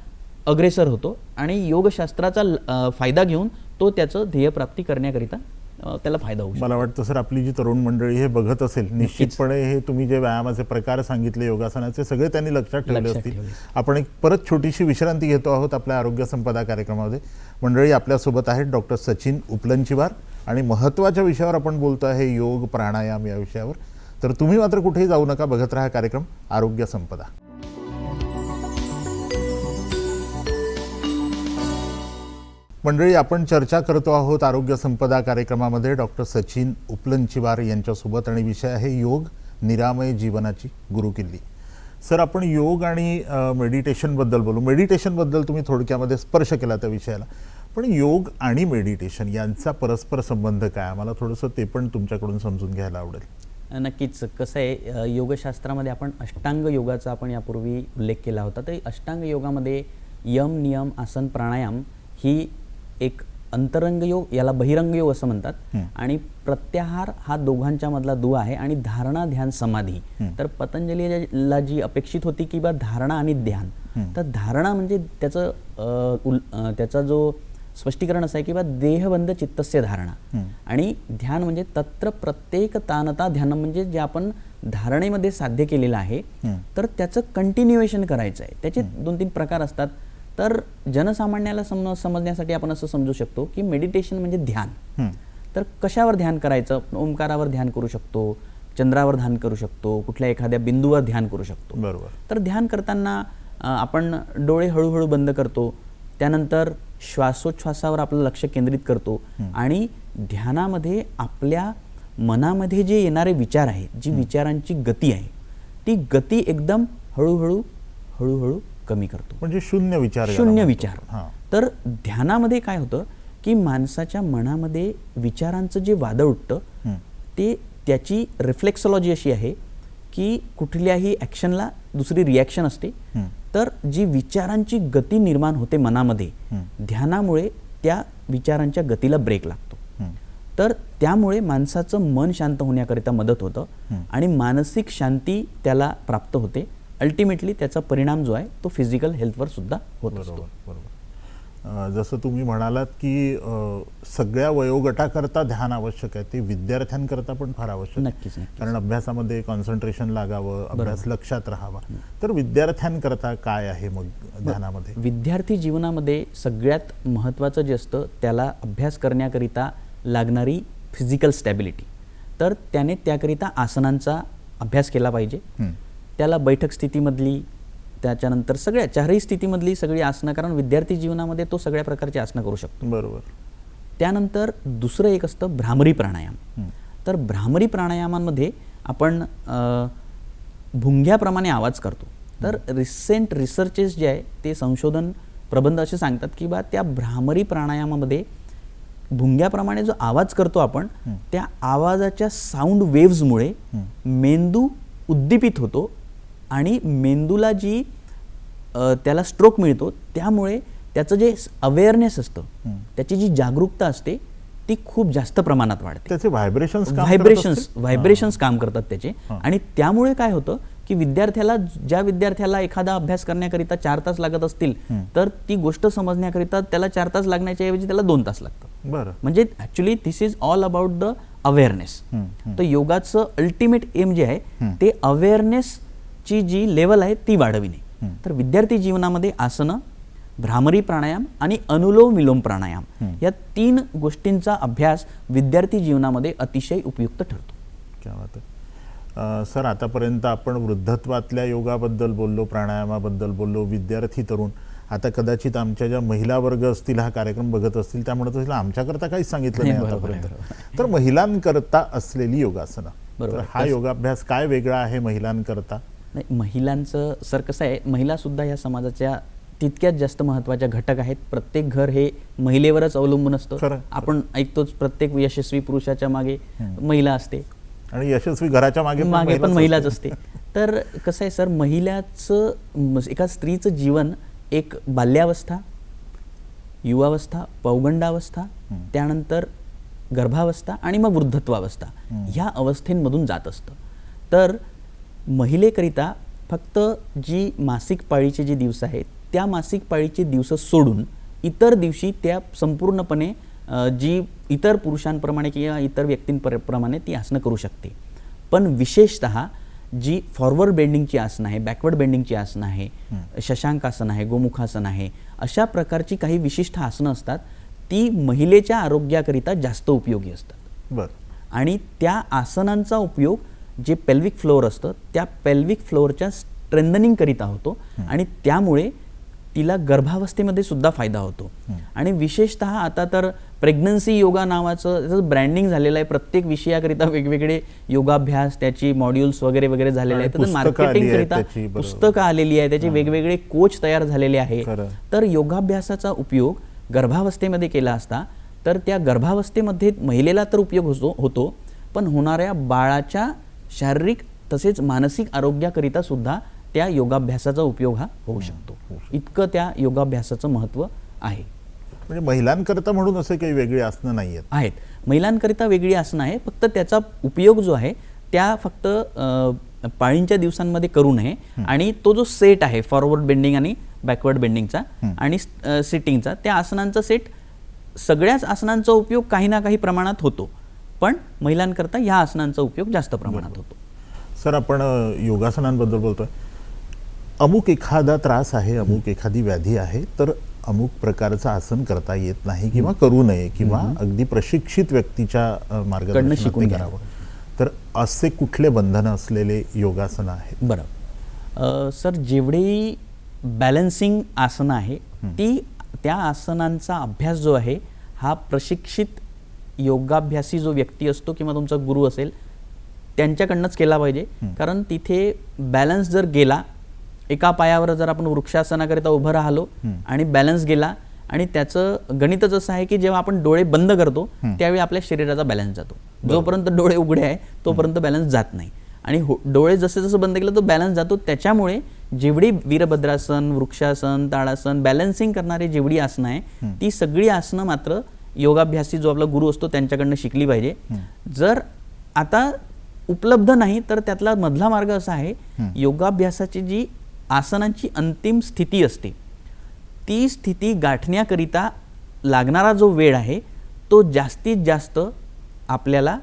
अग्रेसर होतो आणि योगशास्त्राचा फायदा घेऊन तो त्याचं ध्येयप्राप्ती करण्याकरिता त्याला फायदा होऊ शकतो. मला वाटतं सर आपली जी तरुण मंडळी हे बघत असेल निश्चितपणे हे तुम्ही जे व्यायामाचे प्रकार सांगितले योगासनाचे सगळे त्यांनी लक्षात ठेवले असतील. आपण एक परत छोटीशी विश्रांती घेतो आहोत आपल्या आरोग्य संपदा कार्यक्रमामध्ये. मंडळी आपल्यासोबत आहेत डॉक्टर सचिन उपलनचीवार आणि महत्त्वाच्या विषयावर आपण बोलतो आहे योग प्राणायाम या विषयावर. तर तुम्ही मात्र कुठेही जाऊ नका, बघत राहा कार्यक्रम आरोग्य संपदा. मंडळी आपण चर्चा करतो आहोत आरोग्य संपदा कार्यक्रमामध्ये डॉक्टर सचिन उपलनचीवार यांच्यासोबत आणि विषय आहे योग निरामय जीवनाची गुरुकिल्ली. सर आपण योग आणि मेडिटेशनबद्दल बोलू. मेडिटेशनबद्दल तुम्ही थोडक्यामध्ये स्पर्श केला त्या विषयाला, पण योग आणि मेडिटेशन यांचा परस्पर संबंध काय, आम्हाला थोडंसं ते पण तुमच्याकडून समजून घ्यायला आवडेल. नक्कीच. कसं आहे, योगशास्त्रामध्ये आपण अष्टांग योगाचा आपण यापूर्वी उल्लेख केला होता. तर अष्टांग योगामध्ये यम नियम आसन प्राणायाम ही एक अंतरंग योग, याला बहिरंग योग असं म्हणतात, आणि प्रत्याहार हा दोघांच्या मधला दुवा आहे आणि धारणा ध्यान समाधी. तर पतंजलीला जी अपेक्षित होती की बा धारणा आणि ध्यान, तर धारणा म्हणजे त्याचा जो स्पष्टीकरण असं आहे की बा देहबंध चित्तस्य धारणा, आणि ध्यान म्हणजे तत्र प्रत्येक तानता ध्यान, म्हणजे जे आपण धारणेमध्ये साध्य केलेलं आहे तर त्याचं कंटिन्युएशन करायचं आहे. त्याचे 2-3 प्रकार असतात. तर जनसामान्याला समजण्यासाठी आपण असं समजू शकतो की मेडिटेशन म्हणजे ध्यान. तर कशावर ध्यान करायचं? ओंकारावर ध्यान करू शकतो, चंद्रावर ध्यान करू शकतो, कुठल्या एखाद्या बिंदूवर ध्यान करू शकतो. बरोबर. तर ध्यान करताना आपण डोळे हळूहळू बंद करतो, त्यानंतर श्वासोच्छ्वासावर आपलं लक्ष केंद्रित करतो आणि ध्यानामध्ये आपल्या मनामध्ये जे येणारे विचार आहे, जी विचारांची गती आहे, ती गती एकदम हळूहळू हळूहळू कमी करतो. म्हणजे शून्य विचार. तर ध्यानामध्ये काय होतं की माणसाच्या मनामध्ये विचारांचं जे वादळ उठतं ते त्याची रिफ्लेक्सॉलॉजी अशी आहे की कुठल्याही ॲक्शनला दुसरी रिॲक्शन असते. तर जी विचारांची गती निर्माण होते मनामध्ये, ध्यानामुळे त्या विचारांच्या गतीला ब्रेक लागतो. तर त्यामुळे माणसाचं मन शांत होण्याकरिता मदत होतं आणि मानसिक शांती त्याला प्राप्त होते. अल्टिमेटली त्याचा परिणाम जो आहे तो फिजिकल हेल्थवर सुद्धा होत असतो. बरोबर. जसं तुम्ही म्हणालात की सगळ्या वयोगटाकरता ध्यान आवश्यक आहे, ते विद्यार्थ्यांकरता पण फार आवश्यक आहे. नक्कीच. कारण अभ्यासामध्ये कॉन्सन्ट्रेशन लागावं, अभ्यास लक्षात राहावा. तर विद्यार्थ्यांकरता काय आहे मग ध्यानामध्ये? विद्यार्थी जीवनामध्ये सगळ्यात महत्त्वाचं जे असतं त्याला अभ्यास करण्याकरिता लागणारी फिजिकल स्टॅबिलिटी. तर त्याने त्याकरिता आसनांचा अभ्यास केला पाहिजे. त्याला बैठक स्थितीमधली, त्याच्यानंतर सगळ्या 4ही स्थितीमधली सगळी आसनं, कारण विद्यार्थी जीवनामध्ये तो सगळ्या प्रकारची आसनं करू शकतो. बरोबर. त्यानंतर दुसरं एक असतं भ्रामरी प्राणायाम. तर भ्रामरी प्राणायामांमध्ये आपण भुंग्याप्रमाणे आवाज करतो. तर रिसेंट रिसर्चेस जे आहे ते संशोधन प्रबंध असे सांगतात की बा त्या भ्रामरी प्राणायामामध्ये भुंग्याप्रमाणे जो आवाज करतो आपण, त्या आवाजाच्या साऊंड वेव्हजमुळे मेंदू उद्दीपित होतो आणि मेंदूला जी त्याला स्ट्रोक मिळतो, त्यामुळे त्याचं जे अवेअरनेस असतं, त्याची जी जागरूकता असते ती खूप जास्त प्रमाणात वाढते. त्याचे व्हायब्रेशन्स काम करतात त्याचे. आणि त्यामुळे काय होतं की ज्या विद्यार्थ्याला एखादा अभ्यास करण्याकरिता 4 तास लागत असतील तर ती गोष्ट समजण्याकरिता त्याला 4 तास लागण्याच्या ऐवजी त्याला 2 तास लागतात. बरं. म्हणजे actually this is all about the awareness. तर योगाचं अल्टिमेट एम जे आहे ते अवेअरनेसची जी लेवल आहे ती वाढविणे. तर विद्यार्थी जीवनामध्ये आसनं, भ्रामरी प्राणायाम आणि अनुलोम विलोम प्राणायाम या 3 गोष्टींचा अभ्यास विद्यार्थी जीवनामध्ये अतिशय उपयुक्त ठरतो. क्या बात आहे. सर आतापर्यंत आपण वृद्धत्वातल्या योगाबद्दल बोललो, प्राणायामाबद्दल बोललो, विद्यार्थी तरुण, आता कदाचित आमच्या ज्या महिला वर्ग असतील हा कार्यक्रम बघत असतील त्यामुळे तर आमच्याकरता काहीच सांगितलं नाही आतापर्यंत. तर महिलांकरता असलेली योगासनं, तर हा योगाभ्यास काय वेगळा आहे महिलांकरता? नाही, महिलांचं सर कसं आहे, महिला सुद्धा या समाजाच्या तितक्याच जास्त महत्त्वाच्या घटक आहेत. प्रत्येक घर हे महिलेवरच अवलंबून असतं. आपण ऐकतोच प्रत्येक यशस्वी पुरुषाच्या मागे महिला असते आणि यशस्वी घराच्या मागे पण महिलाच असते. तर कसं आहे सर, महिलाचं, एका स्त्रीचं जीवन एक बाल्यावस्था, युवावस्था, पौगंडावस्था, त्यानंतर गर्भावस्था आणि मग वृद्धत्वावस्था ह्या अवस्थेंमधून जात असतं. तर महिलेकरिता फक्त जी मासिक पाळीचे जे दिवस आहेत त्या मासिक पाळीचे दिवस सोडून इतर दिवशी त्या संपूर्णपणे जी इतर पुरुषांप्रमाणे किंवा इतर व्यक्तींप्रमाणे ती आसनं करू शकते. पण विशेषतः जी फॉरवर्ड बेंडिंगची आसनं आहे, बॅकवर्ड बेंडिंगची आसनं आहे, शशांकासन आहे, गोमुखासन आहे, अशा प्रकारची काही विशिष्ट आसनं असतात ती महिलेच्या आरोग्याकरिता जास्त उपयोगी असतात. बरं. आणि त्या आसनांचा उपयोग जे पेल्विक फ्लोअर असतं त्या पेल्विक फ्लोअरच्या स्ट्रेंथनिंगकरिता होतो आणि त्यामुळे तिला गर्भावस्थेमध्ये सुद्धा फायदा होतो. आणि विशेषतः आता तर प्रेग्नन्सी योगा नावाचं त्याचं ब्रँडिंग झालेलं आहे. प्रत्येक विषयाकरिता वेगवेगळे योगाभ्यास, त्याची मॉड्यूल्स वगैरे वगैरे झालेले आहेत. तर मार्केटिंगकरिता पुस्तकं आलेली आहे, त्याचे वेगवेगळे कोच तयार झालेले आहे. तर योगाभ्यासाचा उपयोग गर्भावस्थेमध्ये केला असता तर त्या गर्भावस्थेमध्ये महिलेला तर उपयोग होतो पण होणाऱ्या बाळाच्या शारीरिक तसेच मानसिक आरोग्याकरिता सुद्धा त्या योगाभ्यासाचा उपयोग हा होऊ शकतो. इतकं त्या योगाभ्यासाचं महत्त्व आहे. म्हणजे महिलांकरिता म्हणून असे काही वेगळी आसनं नाही आहेत. महिलांकरिता वेगळी आसनं आहे, फक्त त्याचा उपयोग जो आहे त्या फक्त पाळींच्या दिवसांमध्ये करू नये. आणि तो जो सेट आहे फॉरवर्ड बेंडिंग आणि बॅकवर्ड बेंडिंगचा आणि सिटिंगचा, त्या आसनांचा सेट सगळ्याच आसनांचा उपयोग काही ना काही प्रमाणात होतो, पण महिलांकरता ह्या आसनांचा उपयोग जास्त प्रमाणात होतो. सर, आपण योगासनांबद्दल बोलतोय. अमुक एखादा त्रास आहे, अमुक एखादी व्याधी आहे, तर अमुक प्रकारचं आसन करता येत नाही किंवा करू नये किंवा अगदी प्रशिक्षित व्यक्तीच्या मार्गदर्शनाने करावं, तर असे कुठले बंधनं असलेले योगासनं आहेत? बरं सर, जेवढी बॅलन्सिंग आसनं आहे त्या आसनांचा अभ्यास जो आहे हा प्रशिक्षित योगाभ्यासी जो व्यक्ती असतो किंवा तुमचा गुरु असेल त्यांच्याकडनंच केला पाहिजे. कारण तिथे बॅलन्स जर गेला, एका पायावर जर आपण वृक्षासनाकरिता उभं राहिलो आणि बॅलन्स गेला, आणि त्याचं गणितच असं आहे की जेव्हा आपण डोळे बंद करतो त्यावेळी आपल्या शरीराचा बॅलन्स जातो. जोपर्यंत डोळे उघडे आहे तोपर्यंत बॅलन्स जात नाही, आणि डोळे जसे जसं बंद केलं तो बॅलन्स जातो. त्याच्यामुळे जेवढी वीरभद्रासन, वृक्षासन, ताडासन, बॅलन्सिंग करणारी जेवढी आसनं आहे ती सगळी आसनं मात्र योगाभ्यासी जो आपला गुरु असतो त्यांच्याकडनं शिकली पाहिजे. जर आता उपलब्ध नाही तर त्यातला मधला मार्ग असा आहे, योगाभ्यासाची जी आसनांची अंतिम स्थिती असते ती स्थिती गाठण्याकरिता लागणारा जो वेळ आहे तो जास्तीत जास्त आपल्याला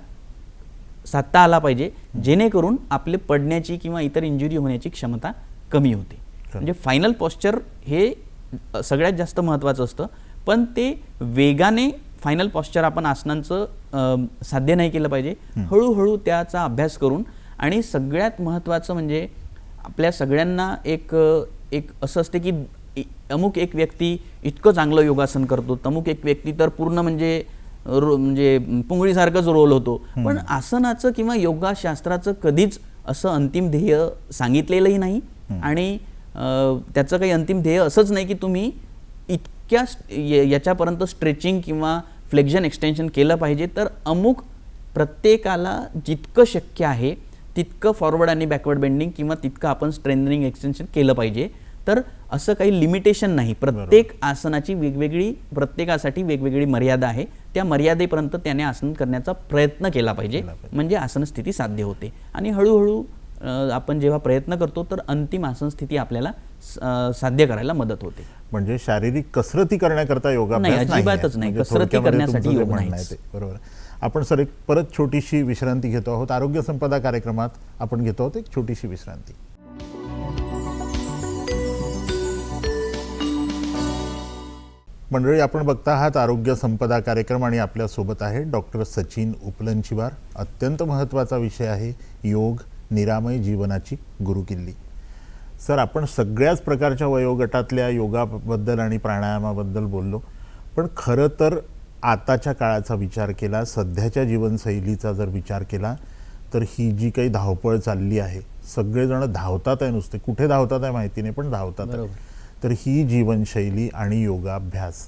साधता आला पाहिजे, जेणेकरून आपले पडण्याची किंवा इतर इंजुरी होण्याची क्षमता कमी होते. म्हणजे फायनल पॉस्चर हे सगळ्यात जास्त महत्त्वाचं असतं, पण ते वेगाने फायनल पॉस्चर आपण आसनांचं साध्य नाही केलं पाहिजे. हळूहळू त्याचा अभ्यास करून, आणि सगळ्यात महत्त्वाचं म्हणजे आपल्या सगळ्यांना एक असं असते की अमुक एक व्यक्ती इतकं चांगलं योगासन करतो, अमुक एक व्यक्ती तर पूर्ण म्हणजे पुंगळीसारखंच रोल होतो. पण आसनाचं किंवा योगाशास्त्राचं कधीच असं अंतिम ध्येय सांगितलेलंही नाही, आणि त्याचं काही अंतिम ध्येय असंच नाही की तुम्ही इतक्या याच्यापर्यंत स्ट्रेचिंग किंवा फ्लेक्झन एक्सटेन्शन केलं पाहिजे. तर अमुक प्रत्येकाला जितकं शक्य आहे तितकं फॉरवर्ड आणि बॅकवर्ड बेंडिंग किंवा तितकं आपण स्ट्रेंथनिंग एक्सटेन्शन केलं पाहिजे. तर असं काही लिमिटेशन नाही. प्रत्येक आसनाची प्रत्येकासाठी वेगवेगळी मर्यादा आहे. त्या मर्यादेपर्यंत त्याने आसन करण्याचा प्रयत्न केला पाहिजे, म्हणजे आसन स्थिती साध्य होते. आणि हळूहळू आपण जेव्हा प्रयत्न करतो तर अंतिम आसन स्थिती आपल्याला साध्य करायला मदत होते. म्हणजे शारीरिक कसरती करण्याकरता योगाभ्यास नाही, अजिबातच नाही. कसरती करण्यासाठी योग नाही. बरोबर. आपण सर एक परत छोटीशी विश्रांती घेतो आहोत. आरोग्य संपदा कार्यक्रमात आपण घेतो आहोत एक छोटीशी विश्रांती. मंडळी, आपण बघता आहात आरोग्य संपदा कार्यक्रम, आणि आपल्यासोबत आहे डॉक्टर सचिन उपलनचीवार. अत्यंत महत्त्वाचा विषय आहे योग, निरामय जीवनाची गुरुकिल्ली. सर, आपण सगळ्याच प्रकारच्या वयोगटातल्या योगाबद्दल आणि प्राणायामाबद्दल बोललो, पण खरं तर आताच्या काळाचा विचार केला, सध्याच्या जीवनशैलीचा जर विचार केला तर ही जी काही धावपळ चालली आहे, सगळेजण धावतात आहे, नुसते कुठे धावतात आहे माहिती नाही पण धावतात आहे. तर ही जीवनशैली आणि योगाभ्यास,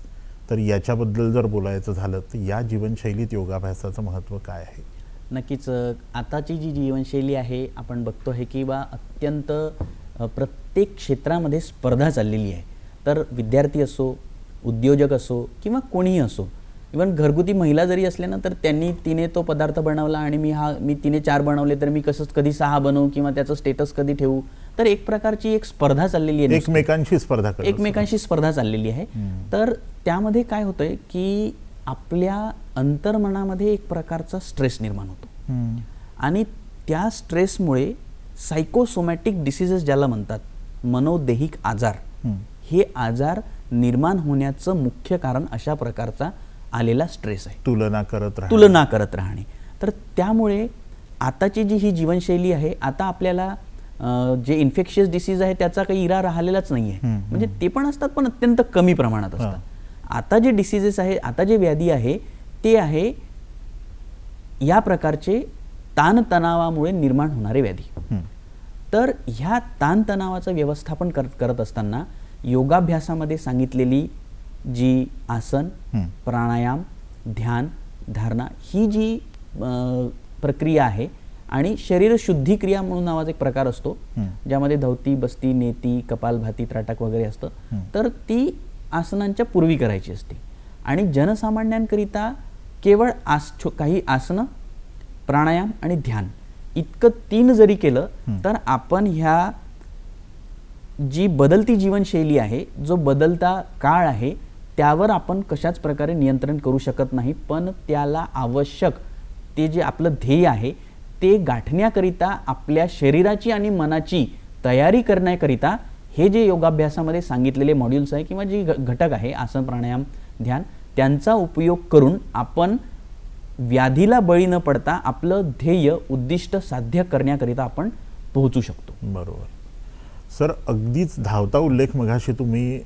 तर याच्याबद्दल जर बोलायचं झालं तर या जीवनशैलीत योगाभ्यासाचं महत्त्व काय आहे? नक्कीच. आताची जी जीवनशैली आहे आपण बघतो आहे की अत्यंत प्रत्येक क्षेत्रामध्ये स्पर्धा चाललेली आहे. तर विद्यार्थी असो, उद्योजक असो किंवा कोणीही असो, इव्हन घरगुती महिला जरी असल्या ना तर तिने तो पदार्थ बनवला आणि मी तिने 4 बनवले तर मी कधी 6 बनवू किंवा त्याचं स्टेटस कधी ठेवू. तर एक प्रकारची एक स्पर्धा चाललेली आहे, एकमेकांशी स्पर्धा चाललेली आहे. तर त्यामध्ये काय होतंय की आपल्या अंतर्मनामध्ये एक प्रकारचा स्ट्रेस निर्माण होतो आणि त्या स्ट्रेसमुळे सायकोसोमॅटिक डिसीजेस ज्याला म्हणतात, मनोदैहिक आजार, हे आजार निर्माण होण्याचं मुख्य कारण अशा प्रकारचा आलेला स्ट्रेस आहे, तुलना करत राहणे. तर त्यामुळे आताची जी ही जीवनशैली आहे, आता आपल्याला जे इन्फेक्शियस डिसीज आहे त्याचा काही इरा राहिलेलाच नाही आहे. म्हणजे ते पण असतात पण अत्यंत कमी प्रमाणात असतात. आता जे डिसीजेस आहे, आता जे व्याधी आहे ते आहे या प्रकारचे ताणतणावामुळे निर्माण होणारे व्याधी. तर ह्या ताणतणावाचं व्यवस्थापन करत असताना योगाभ्यासामध्ये सांगितलेली जी आसन, प्राणायाम, ध्यान, धारणा ही जी प्रक्रिया आहे आणि शरीर शुद्धी क्रिया म्हणून नावाचा एक प्रकार असतो ज्यामध्ये धवती, बस्ती, नेती, कपालभाती, त्राटक वगैरे असतं. तर ती आसनांच्या पूर्वी करायची असते आणि जनसामान्यांकरिता केवळ काही आसनं, प्राणायाम आणि ध्यान इतकं 3 जरी केलं तर आपण ह्या जी बदलती जीवनशैली आहे, जो बदलता काळ आहे, त्यावर आपण कशाच प्रकारे नियंत्रण करू शकत नाही. पण त्याला आवश्यक ते जे आपलं ध्येय आहे ते गाठण्याकरिता आपल्या शरीराची आणि मनाची तयारी करण्याकरिता हे जे योगाभ्यासामध्ये सांगितलेले मॉड्यूल्स आहे किंवा जे घटक आहे आसन, प्राणायाम, ध्यान, त्यांचा उपयोग करून आपण व्याधीला बळी न पडता आपलं ध्येय, उद्दिष्ट साध्य करण्याकरिता आपण पोहोचू शकतो. बरोबर सर. अगदीच धावता उल्लेख मगाशी तुम्ही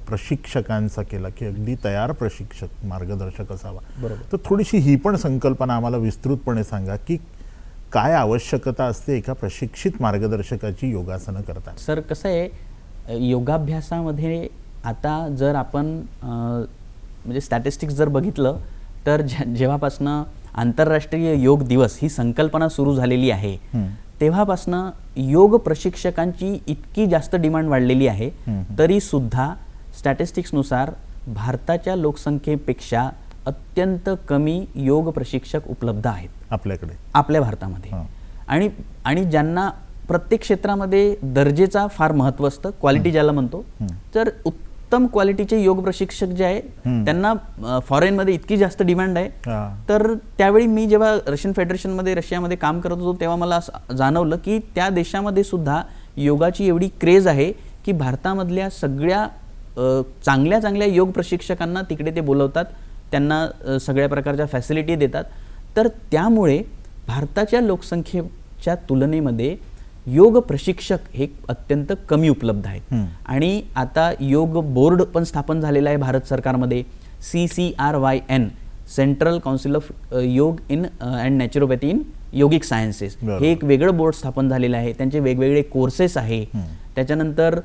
प्रशिक्षकांचा केला की अगदी तयार प्रशिक्षक, मार्गदर्शक असावा. बरोबर. तर थोडीशी ही पण संकल्पना आम्हाला विस्तृतपणे सांगा की काय आवश्यकता असते एका प्रशिक्षित मार्गदर्शकाची योगासनं करताना. सर कसं आहे, योगाभ्यासामध्ये आता जर आपण म्हणजे स्टॅटिस्टिक्स जर बघितलं तर जेव्हापासनं आंतरराष्ट्रीय योग दिवस ही संकल्पना सुरू झालेली आहे तेव्हापासनं योग प्रशिक्षकांची इतकी जास्त डिमांड वाढलेली आहे. तरी सुद्धा स्टॅटिस्टिक्सनुसार भारताच्या लोकसंख्येपेक्षा अत्यंत कमी योग प्रशिक्षक उपलब्ध आहेत आपल्या भारतामध्ये. आणि ज्यांना प्रत्येक क्षेत्रामध्ये दर्जेचा फार महत्त्व असतं, क्वालिटी ज्याला म्हणतो. तर उत्तम क्वालिटीचे योग प्रशिक्षक जे आहे त्यांना फॉरेनमध्ये इतकी जास्त डिमांड आहे. तर त्यावेळी मी जेव्हा रशियामध्ये काम करत होतो तेव्हा मला जाणवलं की त्या देशामध्ये सुद्धा योगाची एवढी क्रेज आहे की भारतामधल्या सगळ्या चांगल्या योग प्रशिक्षकांना तिकडे ते बोलवतात, त्यांना सगळ्या प्रकारच्या फॅसिलिटी देतात. तर त्यामुळे भारताच्या लोकसंख्येच्या तुलनेमध्ये योग प्रशिक्षक हे अत्यंत कमी उपलब्ध आहेत. आणि आता योग बोर्ड पण स्थापन झालेला आहे भारत सरकारमध्ये, CCRYN, सेंट्रल काउन्सिल ऑफ योग in and naturopathy in yogic sciences, हे एक वेगळं बोर्ड स्थापन झालेलं आहे. त्यांचे वेगवेगळे कोर्सेस आहे. त्याच्यानंतर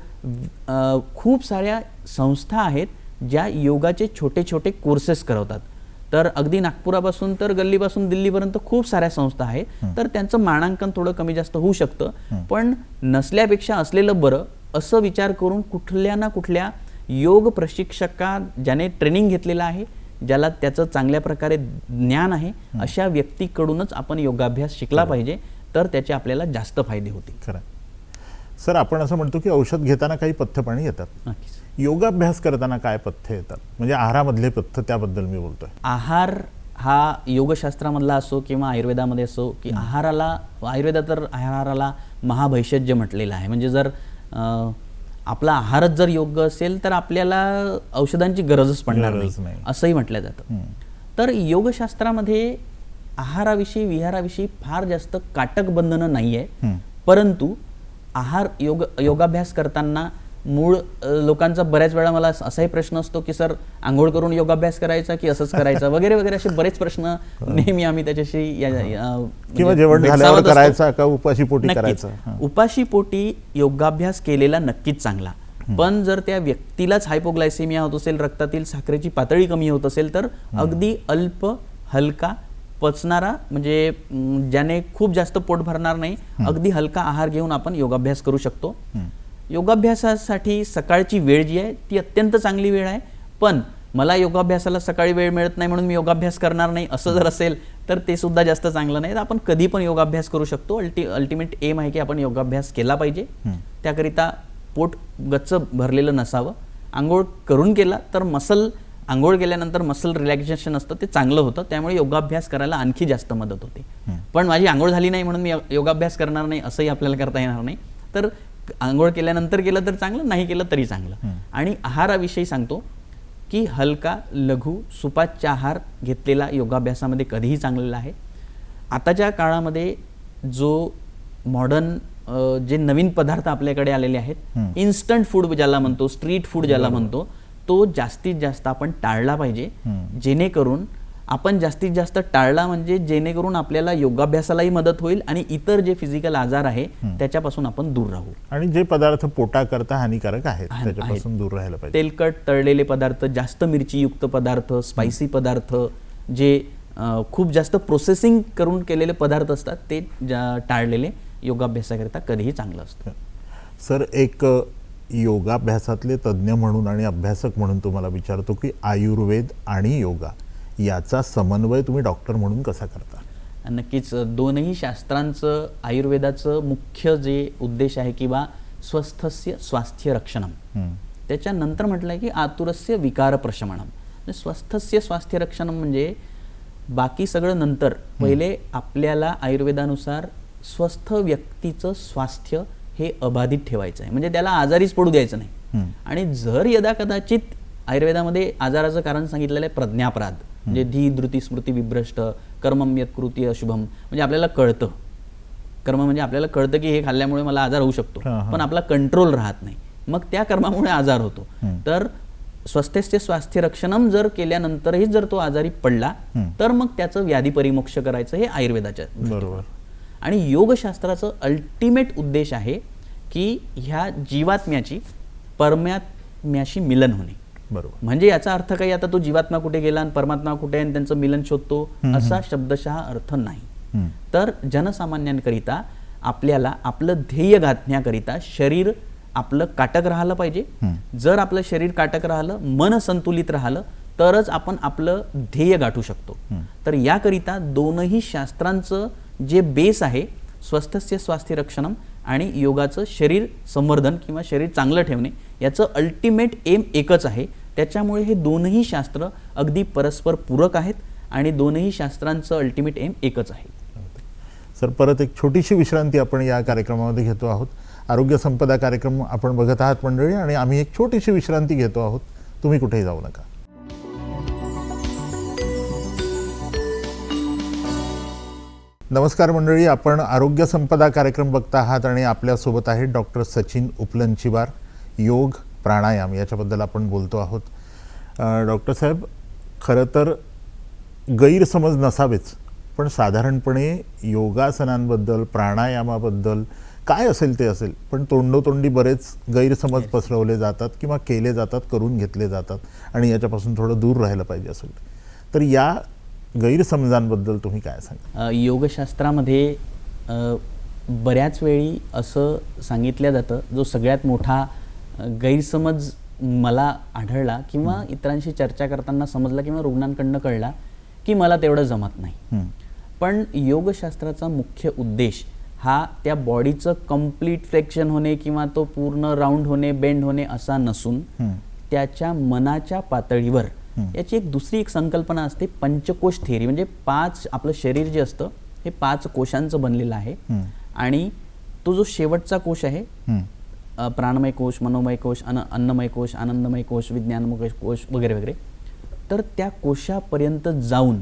खूप साऱ्या संस्था आहेत ज्या योगाचे छोटे छोटे कोर्सेस करवतात. तर अगदी नागपुरापासून तर गल्लीपासून दिल्लीपर्यंत खूप साऱ्या संस्था आहेत. तर त्यांचं मानांकन थोडं कमी जास्त होऊ शकतं, पण नसल्यापेक्षा असलेलं बरं असं विचार करून कुठल्या ना कुठल्या योग प्रशिक्षका ज्याने ट्रेनिंग घेतलेलं आहे, ज्याला त्याचं चांगल्या प्रकारे ज्ञान आहे, अशा व्यक्तीकडूनच आपण योगाभ्यास शिकला पाहिजे. तर त्याचे आपल्याला जास्त फायदे होतील. खरं सर, आपण असं म्हणतो की औषध घेताना काही पथ्यपाणी येतात. नक्कीच. योगाभ्यास करताना काय पथ्य येतात, म्हणजे आहारामधले पथ्य, त्याबद्दल मी बोलतोय. आहार हा योगशास्त्रामधला असो किंवा आयुर्वेदामध्ये असो, की आयुर्वेदात तर आहाराला महाभैषज्य म्हटलेलं आहे. म्हणजे जर आपला आहारच जर योग्य असेल तर आपल्याला औषधांची गरजच पडणार नाही असंही म्हटलं जातं. तर योगशास्त्रामध्ये आहाराविषयी, विहाराविषयी फार जास्त काटक बंधनं नाही आहे. परंतु योगाभ्यास करताना मूळ लोकांचा बऱ्याच वेळा मला असाही प्रश्न असतो की सर, आंघोळ करून योगाभ्यास करायचा की असंच करायचा वगैरे वगैरे, असे बरेच प्रश्न नेहमी आम्ही त्याच्याशी किंवा जेवण झाल्यावर करायचा का उपाशी पोटी करायचा. उपाशी पोटी योगाभ्यास केलेला नक्कीच चांगला. पण जर त्या व्यक्तीलाच हायपोग्लायसेमिया होत असेल, रक्तातील साखरेची पातळी कमी होत असेल, तर अगदी अल्प, हलका, पचणारा, म्हणजे ज्याने खूप जास्त पोट भरणार नाही, अगदी हलका आहार घेऊन आपण योगाभ्यास करू शकतो. योगाभ्यासासाठी सकाळची वेळ जी आहे ती अत्यंत चांगली वेळ आहे. पण मला योगाभ्यासाला सकाळी वेळ मिळत नाही म्हणून मी योगाभ्यास करणार नाही असं जर असेल तर ते सुद्धा जास्त चांगलं नाही. तर आपण कधी पण योगाभ्यास करू शकतो. अल्टिमेट एम आहे की आपण योगाभ्यास केला पाहिजे. त्याकरिता पोट गच्च भरलेलं नसावं. आंघोळ करून केला तर आंघोळ केल्यानंतर मसल रिलॅक्सेशन असतं ते चांगलं होतं. त्यामुळे योगाभ्यास करायला आणखी जास्त मदत होते. पण माझी आंघोळ झाली नाही म्हणून मी योगाभ्यास करणार नाही असंही आपल्याला करता येणार नाही. तर आंघोळ केल्यानंतर केलं तर चांगलं, नाही केलं तरी चांगलं. आणि आहाराविषयी सांगतो की हलका लघु सुपाच्य आहार घेतलेला योगाभ्यासामध्ये कधीही चांगलेला आहे. आताच्या काळामध्ये जो मॉडर्न जे नवीन पदार्थ आपल्याकडे आलेले आहेत, इन्स्टंट फूड ज्याला म्हणतो, स्ट्रीट फूड ज्याला म्हणतो, तो जास्तीत जास्त आपण टाळला पाहिजे. जेणेकरून आपण जास्तीत जास्त टाळला म्हणजे जेणेकरून आपल्याला योगाभ्यासालाही मदत होईल आणि इतर जे फिजिकल आजार आहे त्याच्यापासून आपण दूर राहू. आणि जे पदार्थ पोटाकरता हानिकारक आहेत त्याच्यापासून दूर राहायला पाहिजे. तेलकट तळलेले पदार्थ, जास्त मिरचीयुक्त पदार्थ, स्पायसी पदार्थ, जे खूप जास्त प्रोसेसिंग करून केलेले पदार्थ असतात ते टाळलेले योगाभ्यासाकरिता कधीही चांगलं असतं. सर, एक योगाभ्यासातले तज्ज्ञ म्हणून आणि अभ्यासक म्हणून तुम्हाला विचारतो की आयुर्वेद आणि योगा याचा समन्वय तुम्ही डॉक्टर म्हणून कसा करता? नक्कीच दोनही शास्त्रांचं, आयुर्वेदाचं मुख्य जे उद्देश आहे की बा स्वस्थस्य स्वास्थ्य रक्षणम, त्याच्यानंतर म्हटलं आहे की आतुरस्य विकार प्रशमनम. स्वस्थस्य स्वास्थ्य रक्षणम म्हणजे बाकी सगळं नंतर. पहिले आपल्याला आयुर्वेदानुसार स्वस्थ व्यक्तीचं स्वास्थ्य हे अबाधित ठेवायचं आहे, म्हणजे त्याला आजारीच पडू द्यायचं नाही. आणि जर यदा कदाचित आयुर्वेदामध्ये आजाराचं कारण सांगितलेलं आहे प्रज्ञापराध, म्हणजे धी धृती स्मृती विभ्रष्ट कर्मम यत् कृती अशुभम, म्हणजे आपल्याला कळतं, कर्म म्हणजे आपल्याला कळतं की हे खाल्ल्यामुळे मला आजार होऊ शकतो, पण आपला कंट्रोल राहत नाही, मग त्या कर्मामुळे आजार होतो. तर स्वस्थस्य स्वास्थ्य रक्षणम जर केल्यानंतरही जर तो आजारी पडला तर मग त्याचं व्याधी परिमोक्ष करायचं हे आयुर्वेदाच्या बरोबर. आणि योगशास्त्राचं अल्टिमेट उद्देश आहे की ह्या जीवात्म्याची परमात्म्याशी मिलन होणे. बरोबर. म्हणजे याचा अर्थ काही आता तो जीवात्मा कुठे गेला आणि परमात्मा कुठे आहे आणि त्यांचं मिलन शोधतो असा शब्दशः अर्थ नाही. तर जनसामान्यांकरिता आपल्याला आपलं ध्येय गाठण्याकरिता शरीर आपलं काटक राहिलं पाहिजे. जर आपलं शरीर काटक राहिलं, मन संतुलित राहिलं तरच आपण आपलं ध्येय गाठू शकतो. तर याकरिता दोनही शास्त्रांचं जे बेस आहे, स्वस्थस्य स्वास्थ्य रक्षणम आणि योगाचं शरीर संवर्धन किंवा शरीर चांगलं ठेवणे, याचं अल्टिमेट एम एकच आहे. त्याच्यामुळे हे दोनही शास्त्र अगदी परस्पर पूरक आहेत आणि दोनही शास्त्रांचं अल्टिमेट एम एकच आहे. सर, परत एक छोटीशी विश्रांती आपण या कार्यक्रमामध्ये घेतो आहोत. आरोग्य संपदा कार्यक्रम आपण बघत आहात मंडळी, आणि आम्ही एक छोटीशी विश्रांती घेतो आहोत. तुम्ही कुठेही जाऊ नका. नमस्कार मंडळी, आपण आरोग्य संपदा कार्यक्रम बघता आहात आणि आपल्यासोबत आहेत डॉक्टर सचिन उपलनचीवार. योग, प्राणायाम याच्याबद्दल आपण बोलतो आहोत. डॉक्टर साहेब, खरं तर गैरसमज नसावेच, पण साधारणपणे योगासनांबद्दल, प्राणायामाबद्दल काय असेल ते असेल, पण तोंडोतोंडी बरेच गैरसमज पसरवले जातात किंवा केले जातात, करून घेतले जातात, आणि याच्यापासून थोडं दूर राहायला पाहिजे असेल. तर या गैरसमजांबद्दल तुम्ही काय सांगा? योगशास्त्रामध्ये बऱ्याच वेळी असं सांगितलं जातं, जो सगळ्यात मोठा गैरसमज मला आढळला किंवा इतरांशी चर्चा करताना समजला किंवा रुग्णांकडनं कळला की मला तेवढं जमत नाही. पण योगशास्त्राचा मुख्य उद्देश हा त्या बॉडीचं कम्प्लीट फ्लेक्शन होणे किंवा तो पूर्ण राऊंड होणे, बेंड होणे असा नसून त्याच्या मनाच्या पातळीवर याची दुसरी एक संकल्पना असते, पंचकोश थिअरी. म्हणजे आपलं शरीर जे असतं हे 5 कोशांचं बनलेलं आहे. आणि तो जो शेवटचा कोश आहे, प्राणमय कोश, मनोमय कोश, अन्नमय कोश, आनंदमय कोश, विज्ञानमय कोश वगैरे वगैरे, तर त्या कोशापर्यंत जाऊन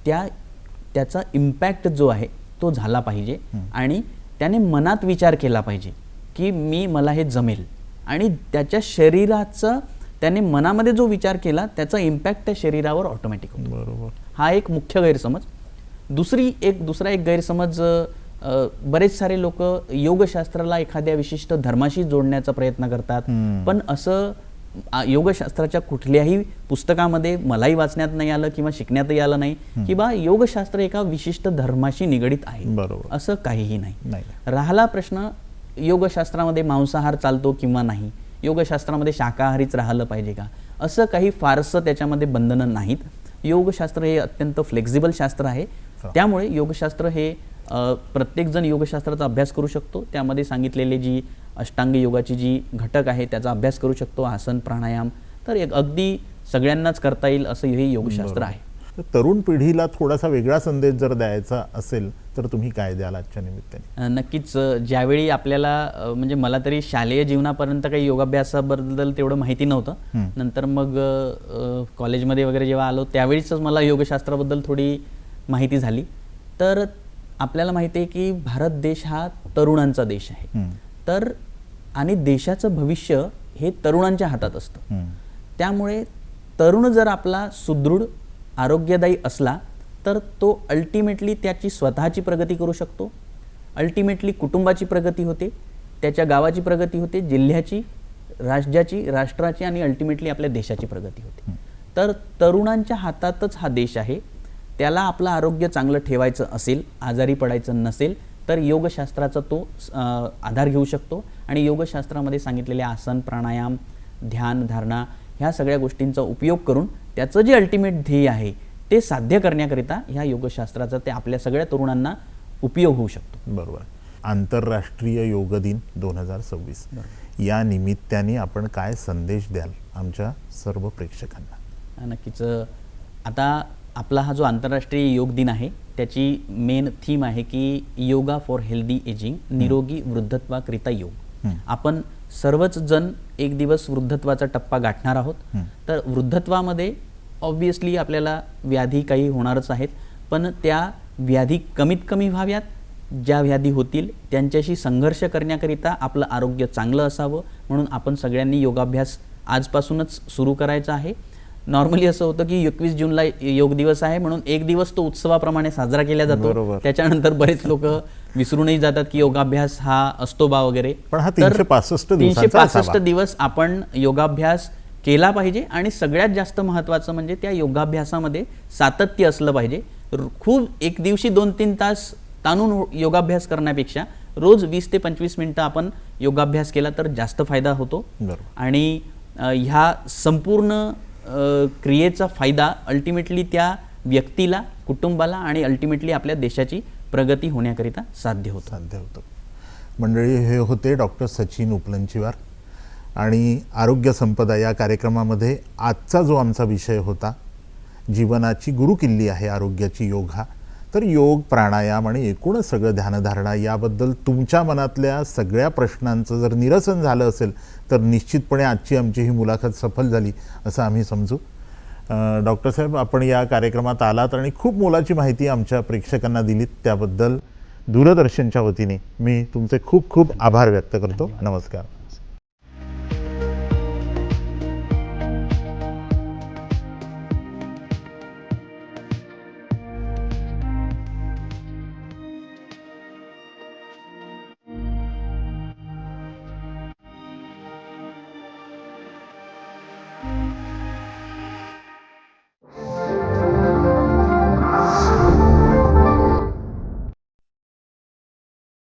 त्याचा इम्पॅक्ट जो आहे तो झाला पाहिजे आणि त्याने मनात विचार केला पाहिजे की मला हे जमेल, आणि त्याच्या शरीराचं त्याने मनामध्ये जो विचार केला त्याचा इम्पॅक्ट त्या शरीरावर ऑटोमॅटिक होतो. बरोबर. हा एक मुख्य गैरसमज. दुसरा एक गैरसमज, बरेच सारे लोक योगशास्त्राला एखाद्या विशिष्ट धर्माशी जोडण्याचा प्रयत्न करतात, पण असं योगशास्त्राच्या कुठल्याही पुस्तकामध्ये मलाही वाचण्यात नाही आलं किंवा शिकण्यातही आलं नाही की बा योगशास्त्र एका विशिष्ट धर्माशी निगडीत आहे. बरोबर. असं काहीही नाही. राहिला प्रश्न योगशास्त्रामध्ये मांसाहार चालतो किंवा नाही, योगशास्त्रामध्ये शाकाहारीच राहिलं पाहिजे का, असं काही फारसं त्याच्यामध्ये बंधनं नाहीत. योगशास्त्र हे अत्यंत फ्लेक्झिबल शास्त्र आहे. त्यामुळे योगशास्त्र हे प्रत्येकजण योगशास्त्राचा अभ्यास करू शकतो. त्यामध्ये सांगितलेले जी अष्टांग योगाची जी घटक आहे त्याचा अभ्यास करू शकतो, आसन प्राणायाम, तर एक अगदी सगळ्यांनाच करता येईल असं हे योगशास्त्र आहे. तर तरुण पिढीला थोडासा वेगळा संदेश जर द्यायचा असेल तर तुम्ही काय द्याल आजच्या निमित्ताने? नक्कीच. ज्यावेळी आपल्याला म्हणजे मला तरी शालेय जीवनापर्यंत काही योगाभ्यासाबद्दल तेवढं माहिती नव्हतं. नंतर मग कॉलेजमध्ये वगैरे जेव्हा आलो त्यावेळीच मला योगशास्त्राबद्दल थोडी माहिती झाली. तर आपल्याला माहिती आहे की भारत देश हा तरुणांचा देश आहे. तर आणि देशाचं भविष्य हे तरुणांच्या हातात असतं. त्यामुळे तरुण जर आपला सुदृढ आरोग्यदायी असला तर तो अल्टिमेटली त्याची स्वतःची प्रगती करू शकतो, अल्टिमेटली कुटुंबाची प्रगती होते, त्याच्या गावाची प्रगती होते, जिल्ह्याची, राज्याची, राष्ट्राची आणि अल्टिमेटली आपल्या देशाची प्रगती होते. तर तरुणांच्या हातातच हा देश आहे. त्याला आपलं आरोग्य चांगलं ठेवायचं असेल, आजारी पडायचं नसेल तर योगशास्त्राचा तो आधार घेऊ शकतो. आणि योगशास्त्रामध्ये सांगितलेले आसन प्राणायाम ध्यान धारणा ह्या सगळ्या गोष्टींचा उपयोग करून त्याचं जे अल्टिमेट ध्येय आहे ते साध्य करण्याकरिता ह्या योगशास्त्राचा ते आपल्या सगळ्या तरुणांना उपयोग होऊ शकतो. बरोबर. आंतरराष्ट्रीय योग दिन 2026 या निमित्ताने आपण काय संदेश द्याल आमच्या सर्व प्रेक्षकांना? नक्कीच. आता आपला हा जो आंतरराष्ट्रीय योग दिन आहे त्याची मेन थीम आहे की योगा फॉर हेल्दी एजिंग, निरोगी वृद्धत्वाकरिता योग. आपण सर्वच जण एक दिवस वृद्धत्वाचा टप्पा गाठणार आहोत. तर वृद्धत्वामध्ये ऑब्वियसली आपल्याला व्याधी काही होणारच आहेत, पण त्या व्याधी कमीत कमी व्हाव्यात. ज्या व्याधी होतील त्यांच्याशी संघर्ष करण्याकरिता आपलं आरोग्य चांगलं असावं म्हणून आपण सगळ्यांनी योगाभ्यास आजपासूनच सुरू करायचा आहे. नॉर्मली असं होतं की 21 जूनला योग दिवस आहे म्हणून एक दिवस तो उत्सवाप्रमाणे साजरा केला जातो. त्याच्यानंतर बरेच लोक विसरूनही जातात की योगाभ्यास हा असतो बा वगैरे. पण हा 365 दिवस आपण योगाभ्यास केला पाहिजे. आणि सगळ्यात जास्त महत्त्वाचं म्हणजे त्या योगाभ्यासामध्ये सातत्य असलं पाहिजे. खूप एक दिवशी 2-3 तास ताणून योगाभ्यास करण्यापेक्षा रोज 20 ते 25 मिनिटं आपण योगाभ्यास केला तर जास्त फायदा होतो. आणि ह्या संपूर्ण क्रियेचा फायदा अल्टिमेटली त्या व्यक्तीला, कुटुंबाला आणि अल्टिमेटली आपल्या देशाची प्रगती होण्याकरिता साध्य होतं. मंडळी, हे होते डॉक्टर सचिन उपलंचीवार. आणि आरोग्य संपदा या कार्यक्रमामध्ये आजचा जो आमचा विषय होता, जीवनाची गुरुकिल्ली आहे आरोग्याची योग हा. तर योग, प्राणायाम आणि एकूणच सगळं ध्यानधारणा याबद्दल तुमच्या मनातल्या सगळ्या प्रश्नांचं जर निरसन झालं असेल तर निश्चितपणे आजची आमची ही मुलाखत सफल झाली असं आम्ही समजू. डॉक्टर साहेब, आपण या कार्यक्रमात आलात आणि खूप मोलाची माहिती आमच्या प्रेक्षकांना दिलीत, त्याबद्दल दूरदर्शनच्या वतीने मी तुमचे खूप खूप आभार व्यक्त करतो. नमस्कार.